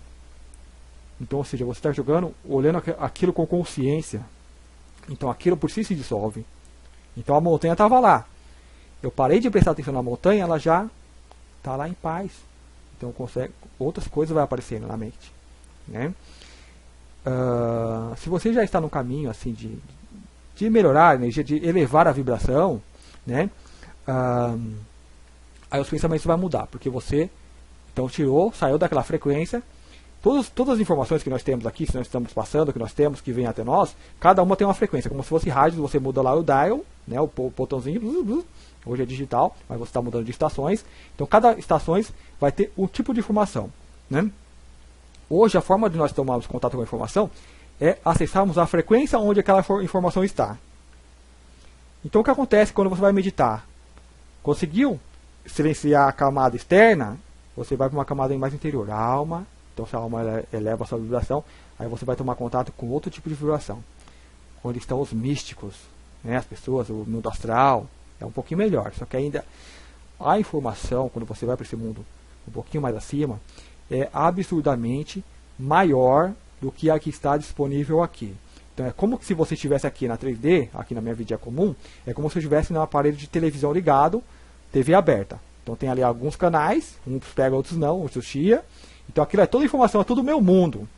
Então, ou seja, você está jogando, olhando aquilo com consciência. Então, aquilo por si se dissolve. Então, a montanha estava lá. Eu parei de prestar atenção na montanha, ela já está lá em paz. Então, outras coisas vão aparecendo na mente. Né? Se você já está no caminho assim de melhorar a energia, de elevar a vibração, né? Aí os pensamentos vão mudar, porque você então saiu daquela frequência. Todas as informações que nós temos aqui, que nós estamos passando, que nós temos, que vem até nós, cada uma tem uma frequência, como se fosse rádio. Você muda lá o dial, né, o botãozinho, hoje é digital, mas você está mudando de estações. Então cada estação vai ter um tipo de informação. Né? Hoje a forma de nós tomarmos contato com a informação é acessarmos a frequência onde aquela informação está. Então o que acontece quando você vai meditar? Conseguiu silenciar a camada externa? Você vai para uma camada mais interior, a alma. Então se a alma eleva a sua vibração, aí você vai tomar contato com outro tipo de vibração, onde estão os místicos, né, as pessoas, o mundo astral. É um pouquinho melhor, só que ainda a informação, quando você vai para esse mundo um pouquinho mais acima, é absurdamente maior do que a que está disponível aqui. Então é como se você estivesse aqui na 3D, aqui na minha vida comum, é como se eu estivesse no aparelho de televisão ligado, TV aberta. Então tem ali alguns canais, uns pega, outros não, outros chia. Então aquilo é toda informação, é tudo o meu mundo.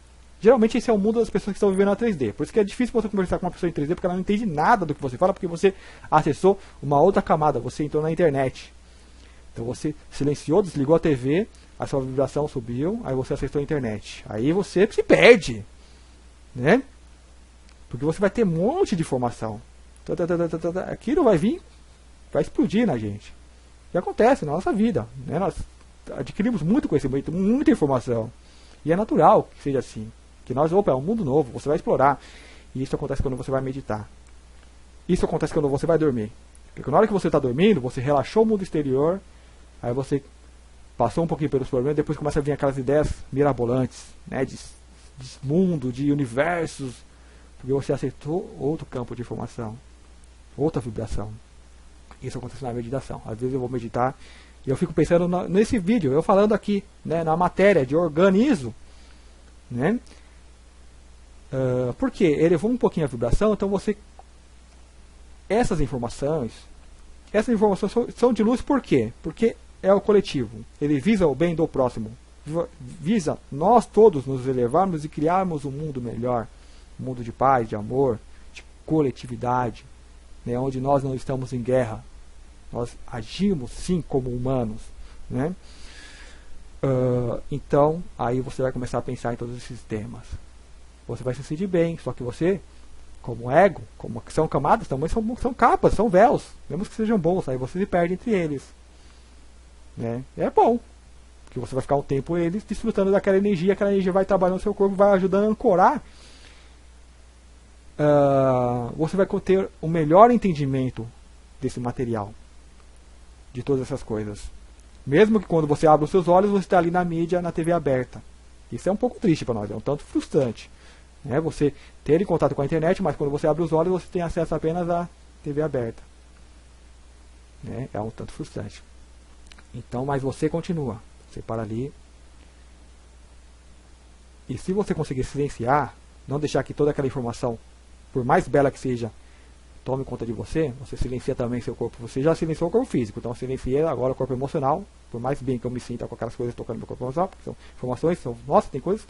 Geralmente esse é o mundo das pessoas que estão vivendo na 3D. Por isso que é difícil você conversar com uma pessoa em 3D, porque ela não entende nada do que você fala, porque você acessou uma outra camada, você entrou na internet. Então você silenciou, desligou a TV, a sua vibração subiu, aí você acessou a internet. Aí você se perde. Né? Porque você vai ter um monte de informação. Aquilo vai vir, vai explodir na gente. E acontece na nossa vida. Né? Nós adquirimos muito conhecimento, muita informação. E é natural que seja assim. Que nós, é um mundo novo, você vai explorar. E isso acontece quando você vai meditar. Isso acontece quando você vai dormir. Porque na hora que você está dormindo, você relaxou o mundo exterior, aí você passou um pouquinho pelos problemas, depois começa a vir aquelas ideias mirabolantes, né, de mundo, de universos, porque você aceitou outro campo de informação, outra vibração. Isso acontece na meditação. Às vezes eu vou meditar e eu fico pensando nesse vídeo, eu falando aqui, né, na matéria de organismo, né? Porque elevou um pouquinho a vibração, então essas informações são de luz. Por quê? Porque é o coletivo, ele visa o bem do próximo, visa nós todos nos elevarmos e criarmos um mundo melhor, um mundo de paz, de amor, de coletividade, né, onde nós não estamos em guerra, nós agimos sim como humanos, né? Então aí você vai começar a pensar em todos esses temas, você vai se sentir bem, só que você, como ego, como são camadas, também são capas, são véus, mesmo que sejam bons, aí você se perde entre eles, né? É bom, porque você vai ficar um tempo eles desfrutando daquela energia, aquela energia vai trabalhando no seu corpo, vai ajudando a ancorar você vai ter um melhor entendimento desse material, de todas essas coisas. Mesmo que quando você abre os seus olhos, você está ali na mídia, na TV aberta. Isso é um pouco triste para nós, é um tanto frustrante, né? Você ter contato com a internet, mas quando você abre os olhos, você tem acesso apenas à TV aberta, né? É um tanto frustrante. Então, mas você continua, você para ali. E se você conseguir silenciar, não deixar que toda aquela informação, por mais bela que seja, tome conta de você, você silencia também seu corpo. Você já silenciou o corpo físico, então silencia agora o corpo emocional. Por mais bem que eu me sinta com aquelas coisas tocando no meu corpo emocional, porque são informações, nossa, tem coisas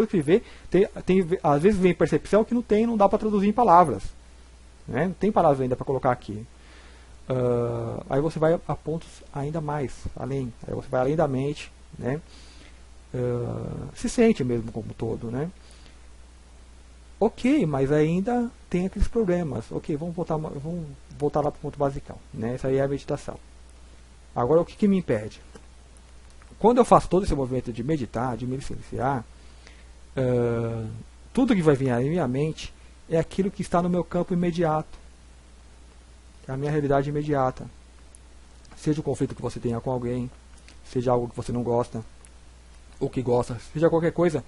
que vê, às vezes vem percepção que não dá para traduzir em palavras, né? Não tem palavras ainda para colocar aqui. Aí você vai a pontos ainda mais além, aí você vai além da mente, né? Se sente mesmo como um todo, né? Ok, mas ainda tem aqueles problemas. Ok, vamos voltar lá para o ponto basicão, né? Essa aí é a meditação. Agora, o que me impede? Quando eu faço todo esse movimento de meditar, de me silenciar, tudo que vai vir à minha mente é aquilo que está no meu campo imediato, é a minha realidade imediata. Seja o conflito que você tenha com alguém, seja algo que você não gosta, ou que gosta, seja qualquer coisa.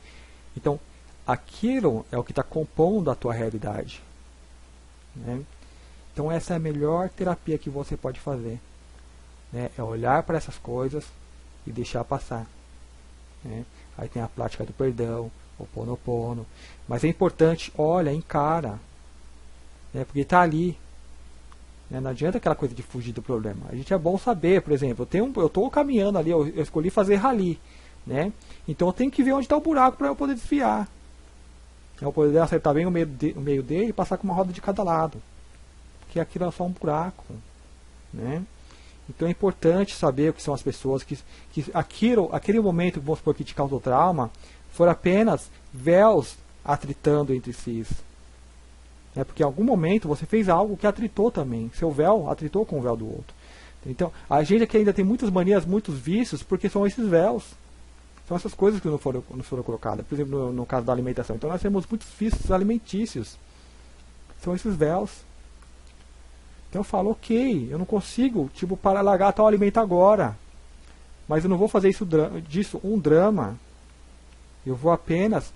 Então, aquilo é o que está compondo a tua realidade, né? Então essa é a melhor terapia que você pode fazer, né? É olhar para essas coisas e deixar passar, né? Aí tem a prática do perdão, o Ho'oponopono. Mas é importante, olha, encara, né? Porque está ali, né? Não adianta aquela coisa de fugir do problema. A gente é bom saber, por exemplo, eu estou caminhando ali, eu escolhi fazer rally, né? Então eu tenho que ver onde está o buraco para eu poder desviar. Eu poder acertar bem o meio dele e passar com uma roda de cada lado. Porque aquilo é só um buraco, né? Então é importante saber o que são as pessoas que aquele momento, vamos supor, que te causou trauma, foram apenas véus atritando entre si. É porque em algum momento você fez algo que atritou também. Seu véu atritou com o véu do outro. Então, a gente aqui ainda tem muitas manias, muitos vícios, porque são esses véus. São essas coisas que não foram colocadas. Por exemplo, no caso da alimentação. Então nós temos muitos vícios alimentícios. São esses véus. Então eu falo, ok, eu não consigo para largar tal alimento agora. Mas eu não vou fazer disso um drama. Eu vou apenas...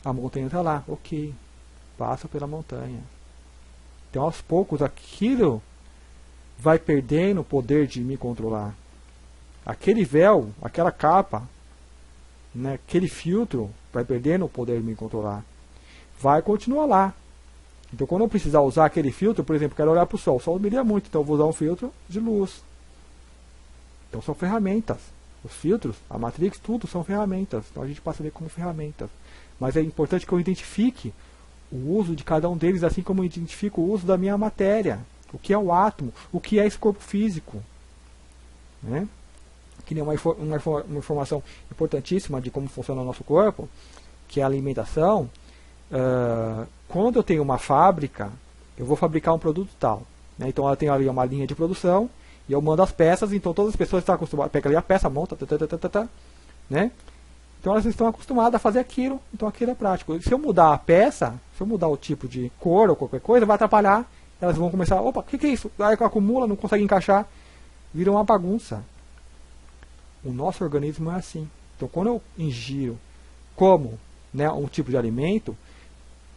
A montanha está lá, ok. Passa pela montanha. Então aos poucos aquilo vai perdendo o poder de me controlar. Aquele véu, aquela capa, né, aquele filtro vai perdendo o poder de me controlar. Vai continuar lá. Então quando eu precisar usar aquele filtro, por exemplo, quero olhar para o sol brilha muito, então eu vou usar um filtro de luz. Então são ferramentas. Os filtros, a Matrix, tudo são ferramentas. Então a gente passa a ver como ferramentas. Mas é importante que eu identifique o uso de cada um deles, assim como eu identifico o uso da minha matéria. O que é o átomo, o que é esse corpo físico, né? Que nem uma informação importantíssima de como funciona o nosso corpo, que é a alimentação. Quando eu tenho uma fábrica, eu vou fabricar um produto tal, né? Então ela tem ali uma linha de produção e eu mando as peças, então todas as pessoas estão acostumadas, pega ali a peça, monta, né? Então elas estão acostumadas a fazer aquilo, então aquilo é prático. Se eu mudar a peça, se eu mudar o tipo de cor ou qualquer coisa, vai atrapalhar, elas vão começar, opa, o que é isso? Aí acumula, não consegue encaixar, vira uma bagunça. O nosso organismo é assim. Então quando eu ingiro como, né, um tipo de alimento,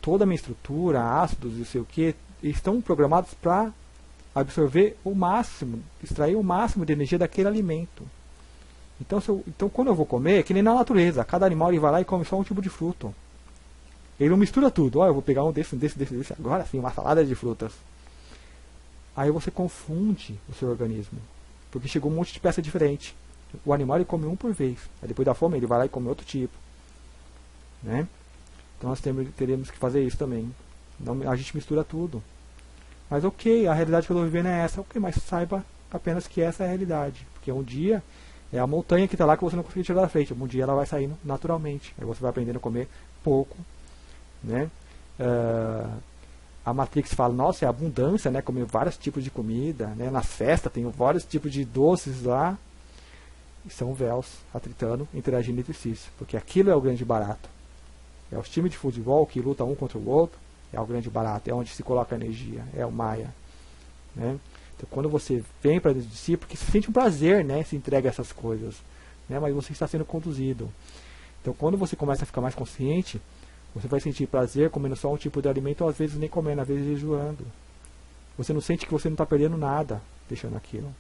toda a minha estrutura, ácidos e sei o que, estão programados para absorver o máximo, extrair o máximo de energia daquele alimento. Então quando eu vou comer, é que nem na natureza, cada animal ele vai lá e come só um tipo de fruto. Ele não mistura tudo. Eu vou pegar um desse, agora sim, uma salada de frutas. Aí você confunde o seu organismo, porque chegou um monte de peça diferente. O animal ele come um por vez. Aí depois da fome ele vai lá e come outro tipo, né? Então nós teremos que fazer isso também. Não, a gente mistura tudo. Mas ok, a realidade que eu estou vivendo é essa. Ok, mas saiba apenas que essa é a realidade. Porque um dia é a montanha que está lá que você não consegue tirar da frente. Um dia ela vai saindo naturalmente. Aí você vai aprendendo a comer pouco, né? A Matrix fala, nossa, é abundância, né? Comer vários tipos de comida, né? Nas festas tem vários tipos de doces lá. E são véus atritando, interagindo entre si. Porque aquilo é o grande barato. É os times de futebol que lutam um contra o outro. é o grande barato, é onde se coloca a energia, é o Maya, né? Então, quando você vem para dentro de si, porque você sente um prazer, né, se entrega a essas coisas, né, mas você está sendo conduzido. Então, quando você começa a ficar mais consciente, você vai sentir prazer comendo só um tipo de alimento, ou às vezes nem comendo, às vezes jejuando. Você não sente que você não está perdendo nada deixando aquilo.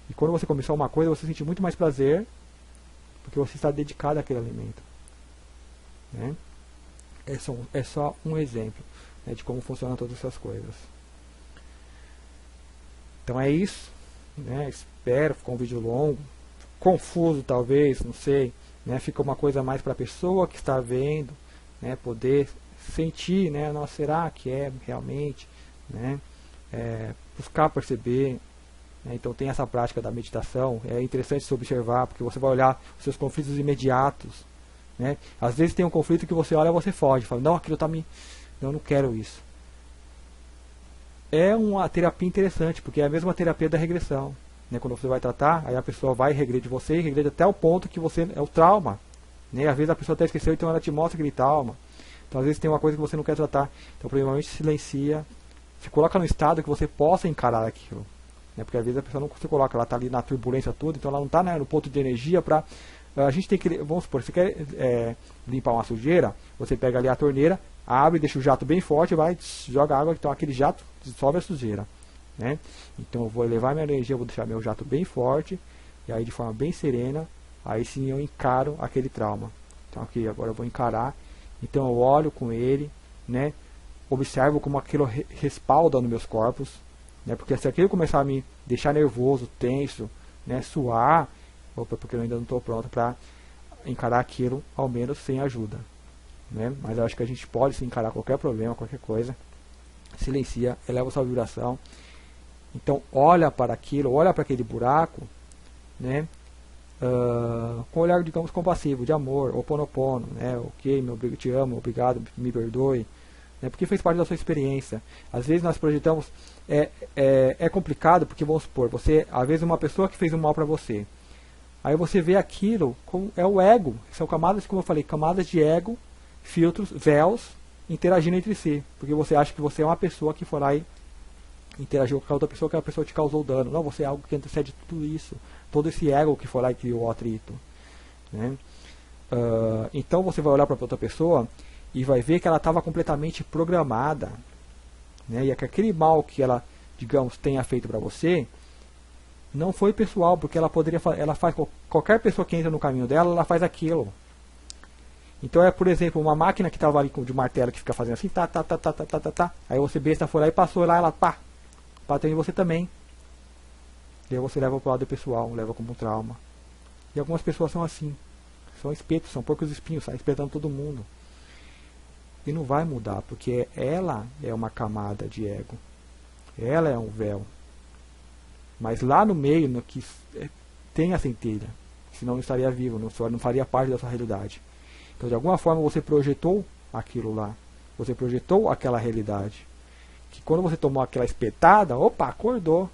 E quando você come só uma coisa, você sente muito mais prazer, porque você está dedicado àquele alimento, né? É só um exemplo, né, de como funcionam todas essas coisas. Então é isso, né? Espero, ficou um vídeo longo, confuso talvez, não sei, né? Fica uma coisa mais para a pessoa que está vendo, né? Poder sentir, né? Nossa, será que é realmente, né? Buscar perceber, né? Então tem essa prática da meditação, é interessante se observar, porque você vai olhar os seus conflitos imediatos, né? Às vezes tem um conflito que você olha e você foge, fala, não, aquilo está me... eu não quero isso. É uma terapia interessante, porque é a mesma terapia da regressão, né? Quando você vai tratar, aí a pessoa vai e regrede você, e regrede até o ponto que você é o trauma, né? Às vezes a pessoa até esqueceu, então ela te mostra aquele trauma. Então às vezes tem uma coisa que você não quer tratar, então provavelmente silencia, se coloca no estado que você possa encarar aquilo, né? Porque às vezes a pessoa não se coloca, ela está ali na turbulência toda, então ela não está, né, no ponto de energia para... A gente tem que, vamos supor, você quer limpar uma sujeira, você pega ali a torneira, abre, deixa o jato bem forte, vai, joga água, então aquele jato dissolve a sujeira, né? Então eu vou elevar minha energia, eu vou deixar meu jato bem forte, e aí de forma bem serena, aí sim eu encaro aquele trauma. Então aqui agora eu vou encarar, então eu olho com ele, né? Observo como aquilo respalda nos meus corpos, né? Porque se aquilo começar a me deixar nervoso, tenso, né? Suar, opa, porque eu ainda não estou pronto para encarar aquilo, ao menos sem ajuda, né? Mas eu acho que a gente pode se encarar qualquer problema, qualquer coisa, silencia, eleva sua vibração. Então olha para aquilo, olha para aquele buraco, né? Com um olhar, digamos, compassivo, de amor, oponopono, né? Ok, te amo, obrigado, me perdoe, né? Porque fez parte da sua experiência. Às vezes nós projetamos, é complicado, porque vamos supor, você, às vezes uma pessoa que fez um mal para você, aí você vê aquilo, como é o ego, são camadas, como eu falei, camadas de ego, filtros, véus, interagindo entre si, porque você acha que você é uma pessoa que foi lá e interagiu com a outra pessoa, que a pessoa te causou dano. Não, você é algo que antecede tudo isso, todo esse ego que foi lá e criou o atrito, né? Então você vai olhar para outra pessoa e vai ver que ela estava completamente programada, né? E que aquele mal que ela, digamos, tenha feito para você não foi pessoal, porque ela poderia, ela faz, qualquer pessoa que entra no caminho dela, ela faz aquilo. Então é, por exemplo, uma máquina que estava ali de martelo, que fica fazendo assim, tá. Aí você besta foi lá e passou lá, ela pá, bateu em você também. E aí você leva para o lado pessoal, leva como um trauma. E algumas pessoas são assim, são espetos, são porcos espinhos, sai espetando todo mundo. E não vai mudar, porque ela é uma camada de ego, ela é um véu. Mas lá no meio, no que tem a centelha, senão não estaria vivo, não faria parte da sua realidade. Então, de alguma forma, você projetou aquilo lá, você projetou aquela realidade. Que quando você tomou aquela espetada, opa, acordou. O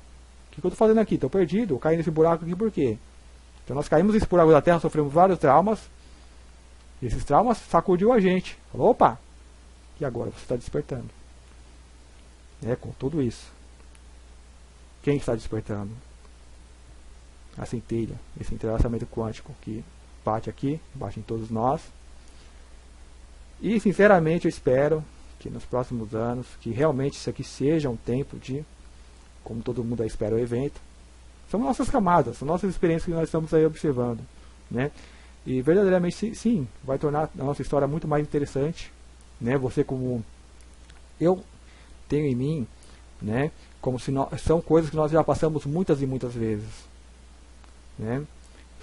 que eu estou fazendo aqui? Estou perdido, eu caí nesse buraco aqui por quê? Então, nós caímos nesse buraco da Terra, sofremos vários traumas, e esses traumas sacudiu a gente. Falou, opa, e agora você está despertando. Com tudo isso. Quem está despertando? A centelha, esse entrelaçamento quântico que bate aqui, bate em todos nós. E sinceramente eu espero que nos próximos anos, que realmente isso aqui seja um tempo de, como todo mundo aí espera o evento, são nossas camadas, são nossas experiências que nós estamos aí observando, né? E verdadeiramente sim, vai tornar a nossa história muito mais interessante, né? Você como eu tenho em mim, né? Como se são coisas que nós já passamos muitas e muitas vezes, né?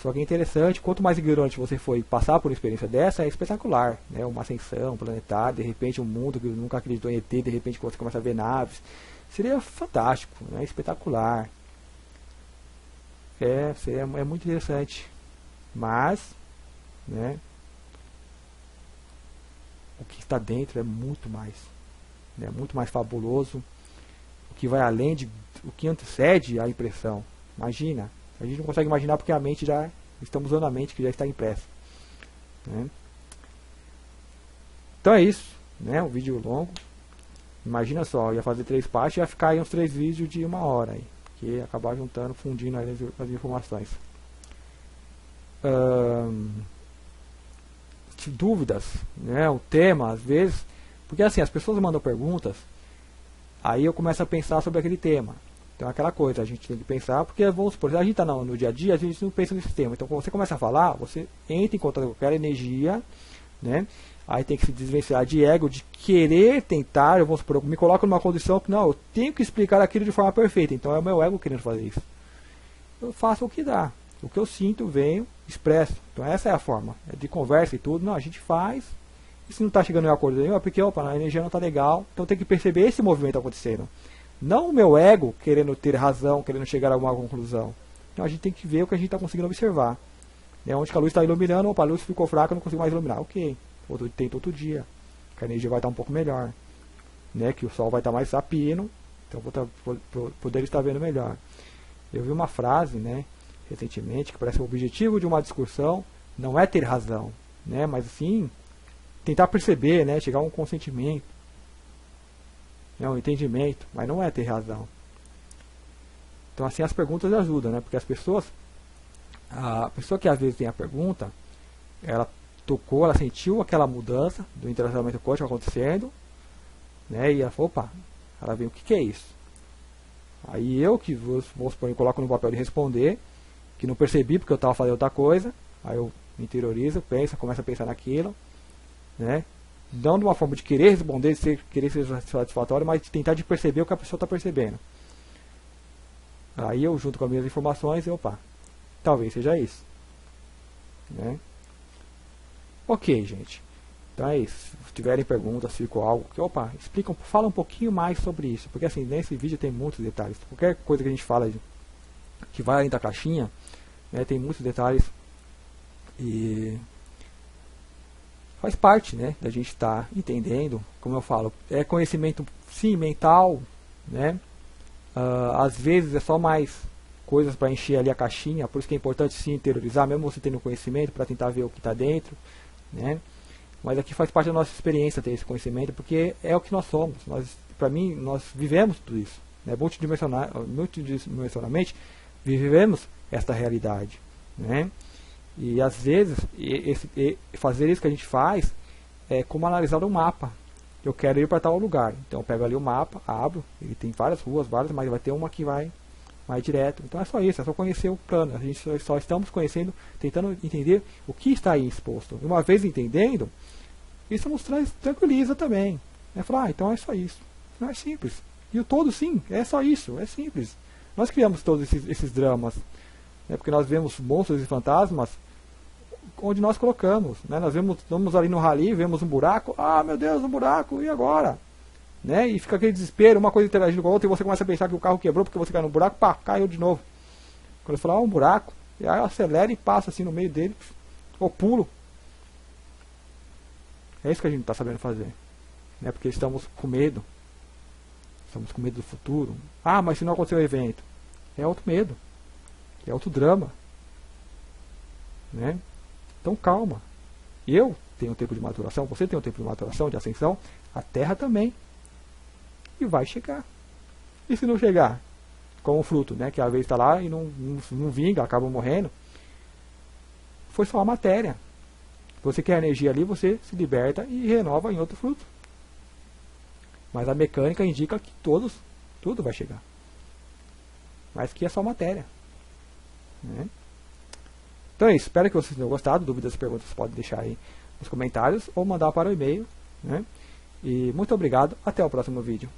Só que é interessante, quanto mais ignorante você for passar por uma experiência dessa, é espetacular, né? Uma ascensão planetária, de repente um mundo que nunca acreditou em ET, de repente você começa a ver naves, seria fantástico, né? Espetacular. É muito interessante, mas, né? O que está dentro é muito mais, né? Muito mais fabuloso, o que vai além de o que antecede a impressão. Imagina. A gente não consegue imaginar porque a mente já... Estamos usando a mente que já está impressa, né? Então é isso, né? Um vídeo longo. Imagina só, eu ia fazer 3 partes e ia ficar aí uns 3 vídeos de 1 hora aí, que ia acabar juntando, fundindo aí as informações. Dúvidas, né, o tema, às vezes, porque assim, as pessoas mandam perguntas, aí eu começo a pensar sobre aquele tema. Então é aquela coisa, a gente tem que pensar, porque vamos supor, se a gente está no dia a dia, a gente não pensa nesse tema. Então quando você começa a falar, você entra em contato com aquela energia, né? Aí tem que se desvencilhar de ego, de querer tentar, eu vou supor, eu me coloco numa condição que não, eu tenho que explicar aquilo de forma perfeita. Então é o meu ego querendo fazer isso. Eu faço o que dá. O que eu sinto, venho, expresso. Então essa é a forma. É de conversa e tudo. Não, a gente faz. E se não está chegando em acordo nenhum, é porque opa, a energia não está legal. Então tem que perceber esse movimento acontecendo. Não o meu ego querendo ter razão, querendo chegar a alguma conclusão. Então a gente tem que ver o que a gente está conseguindo observar. É onde que a luz está iluminando, opa, a luz ficou fraca, eu não consigo mais iluminar. Ok. Tenta outro dia. Que a energia vai estar um pouco melhor. Né? Que o sol vai estar mais a pino. Então vou poder estar vendo melhor. Eu vi uma frase, né, recentemente, que parece que o objetivo de uma discussão não é ter razão, né, mas sim tentar perceber, né, chegar a um consentimento, né, um entendimento, mas não é ter razão. Então assim as perguntas ajudam, né, porque as pessoas, a pessoa que às vezes tem a pergunta, ela tocou, ela sentiu aquela mudança do interrelacionamento quântico acontecendo, né, e ela falou, opa, ela vê o que é isso. Aí eu que vou supor, eu coloco no papel de responder, que não percebi porque eu estava fazendo outra coisa, aí eu me interiorizo, penso, começo a pensar naquilo, né? Não de uma forma de querer responder, de querer ser satisfatório, mas de tentar de perceber o que a pessoa está percebendo. Aí eu junto com as minhas informações e opa, talvez seja isso, né? Ok, gente. Então é isso. Se tiverem perguntas, se ficou algo que, opa, fala um pouquinho mais sobre isso. Porque assim, nesse vídeo tem muitos detalhes. Qualquer coisa que a gente fala que vai além da caixinha, né, tem muitos detalhes. E faz parte, né, da gente estar entendendo, como eu falo, é conhecimento sim, mental, né? Às vezes é só mais coisas para encher ali a caixinha, por isso que é importante sim interiorizar, mesmo você tendo conhecimento, para tentar ver o que está dentro, né? Mas aqui faz parte da nossa experiência ter esse conhecimento, porque é o que nós somos. Para mim, nós vivemos tudo isso. Né? Multidimensionalmente, vivemos esta realidade. Né? E às vezes, fazer isso que a gente faz é como analisar um mapa. Eu quero ir para tal lugar. Então eu pego ali o mapa, abro, ele tem várias ruas, mas vai ter uma que vai mais direto. Então é só isso, é só conhecer o plano. A gente só estamos conhecendo, tentando entender o que está aí exposto. Uma vez entendendo, isso nos tranquiliza também. É falar, então é só isso. Não é simples. E o todo sim, é só isso, é simples. Nós criamos todos esses dramas, né, porque nós vemos monstros e fantasmas onde nós colocamos. Né, nós vamos ali no rally, vemos um buraco, ah meu Deus, um buraco, e agora? Né, e fica aquele desespero, uma coisa interagindo com a outra, e você começa a pensar que o carro quebrou porque você caiu no buraco, pá, caiu de novo. Quando eu falar um buraco, e aí eu acelero e passo assim no meio dele, ou pulo. É isso que a gente não está sabendo fazer. Né? Porque estamos com medo. Estamos com medo do futuro. Ah, mas se não acontecer o evento. É outro medo. É outro drama. Né? Então calma. Eu tenho um tempo de maturação, você tem um tempo de maturação, de ascensão, a Terra também. E vai chegar. E se não chegar? Como o fruto, né? Que às vezes está lá e não vinga, acaba morrendo. Foi só a matéria. Você quer energia ali, você se liberta e renova em outro fruto. Mas a mecânica indica que tudo vai chegar. Mas que é só matéria. Né? Então é isso. Espero que vocês tenham gostado. Dúvidas e perguntas podem deixar aí nos comentários ou mandar para o e-mail. Né? E muito obrigado. Até o próximo vídeo.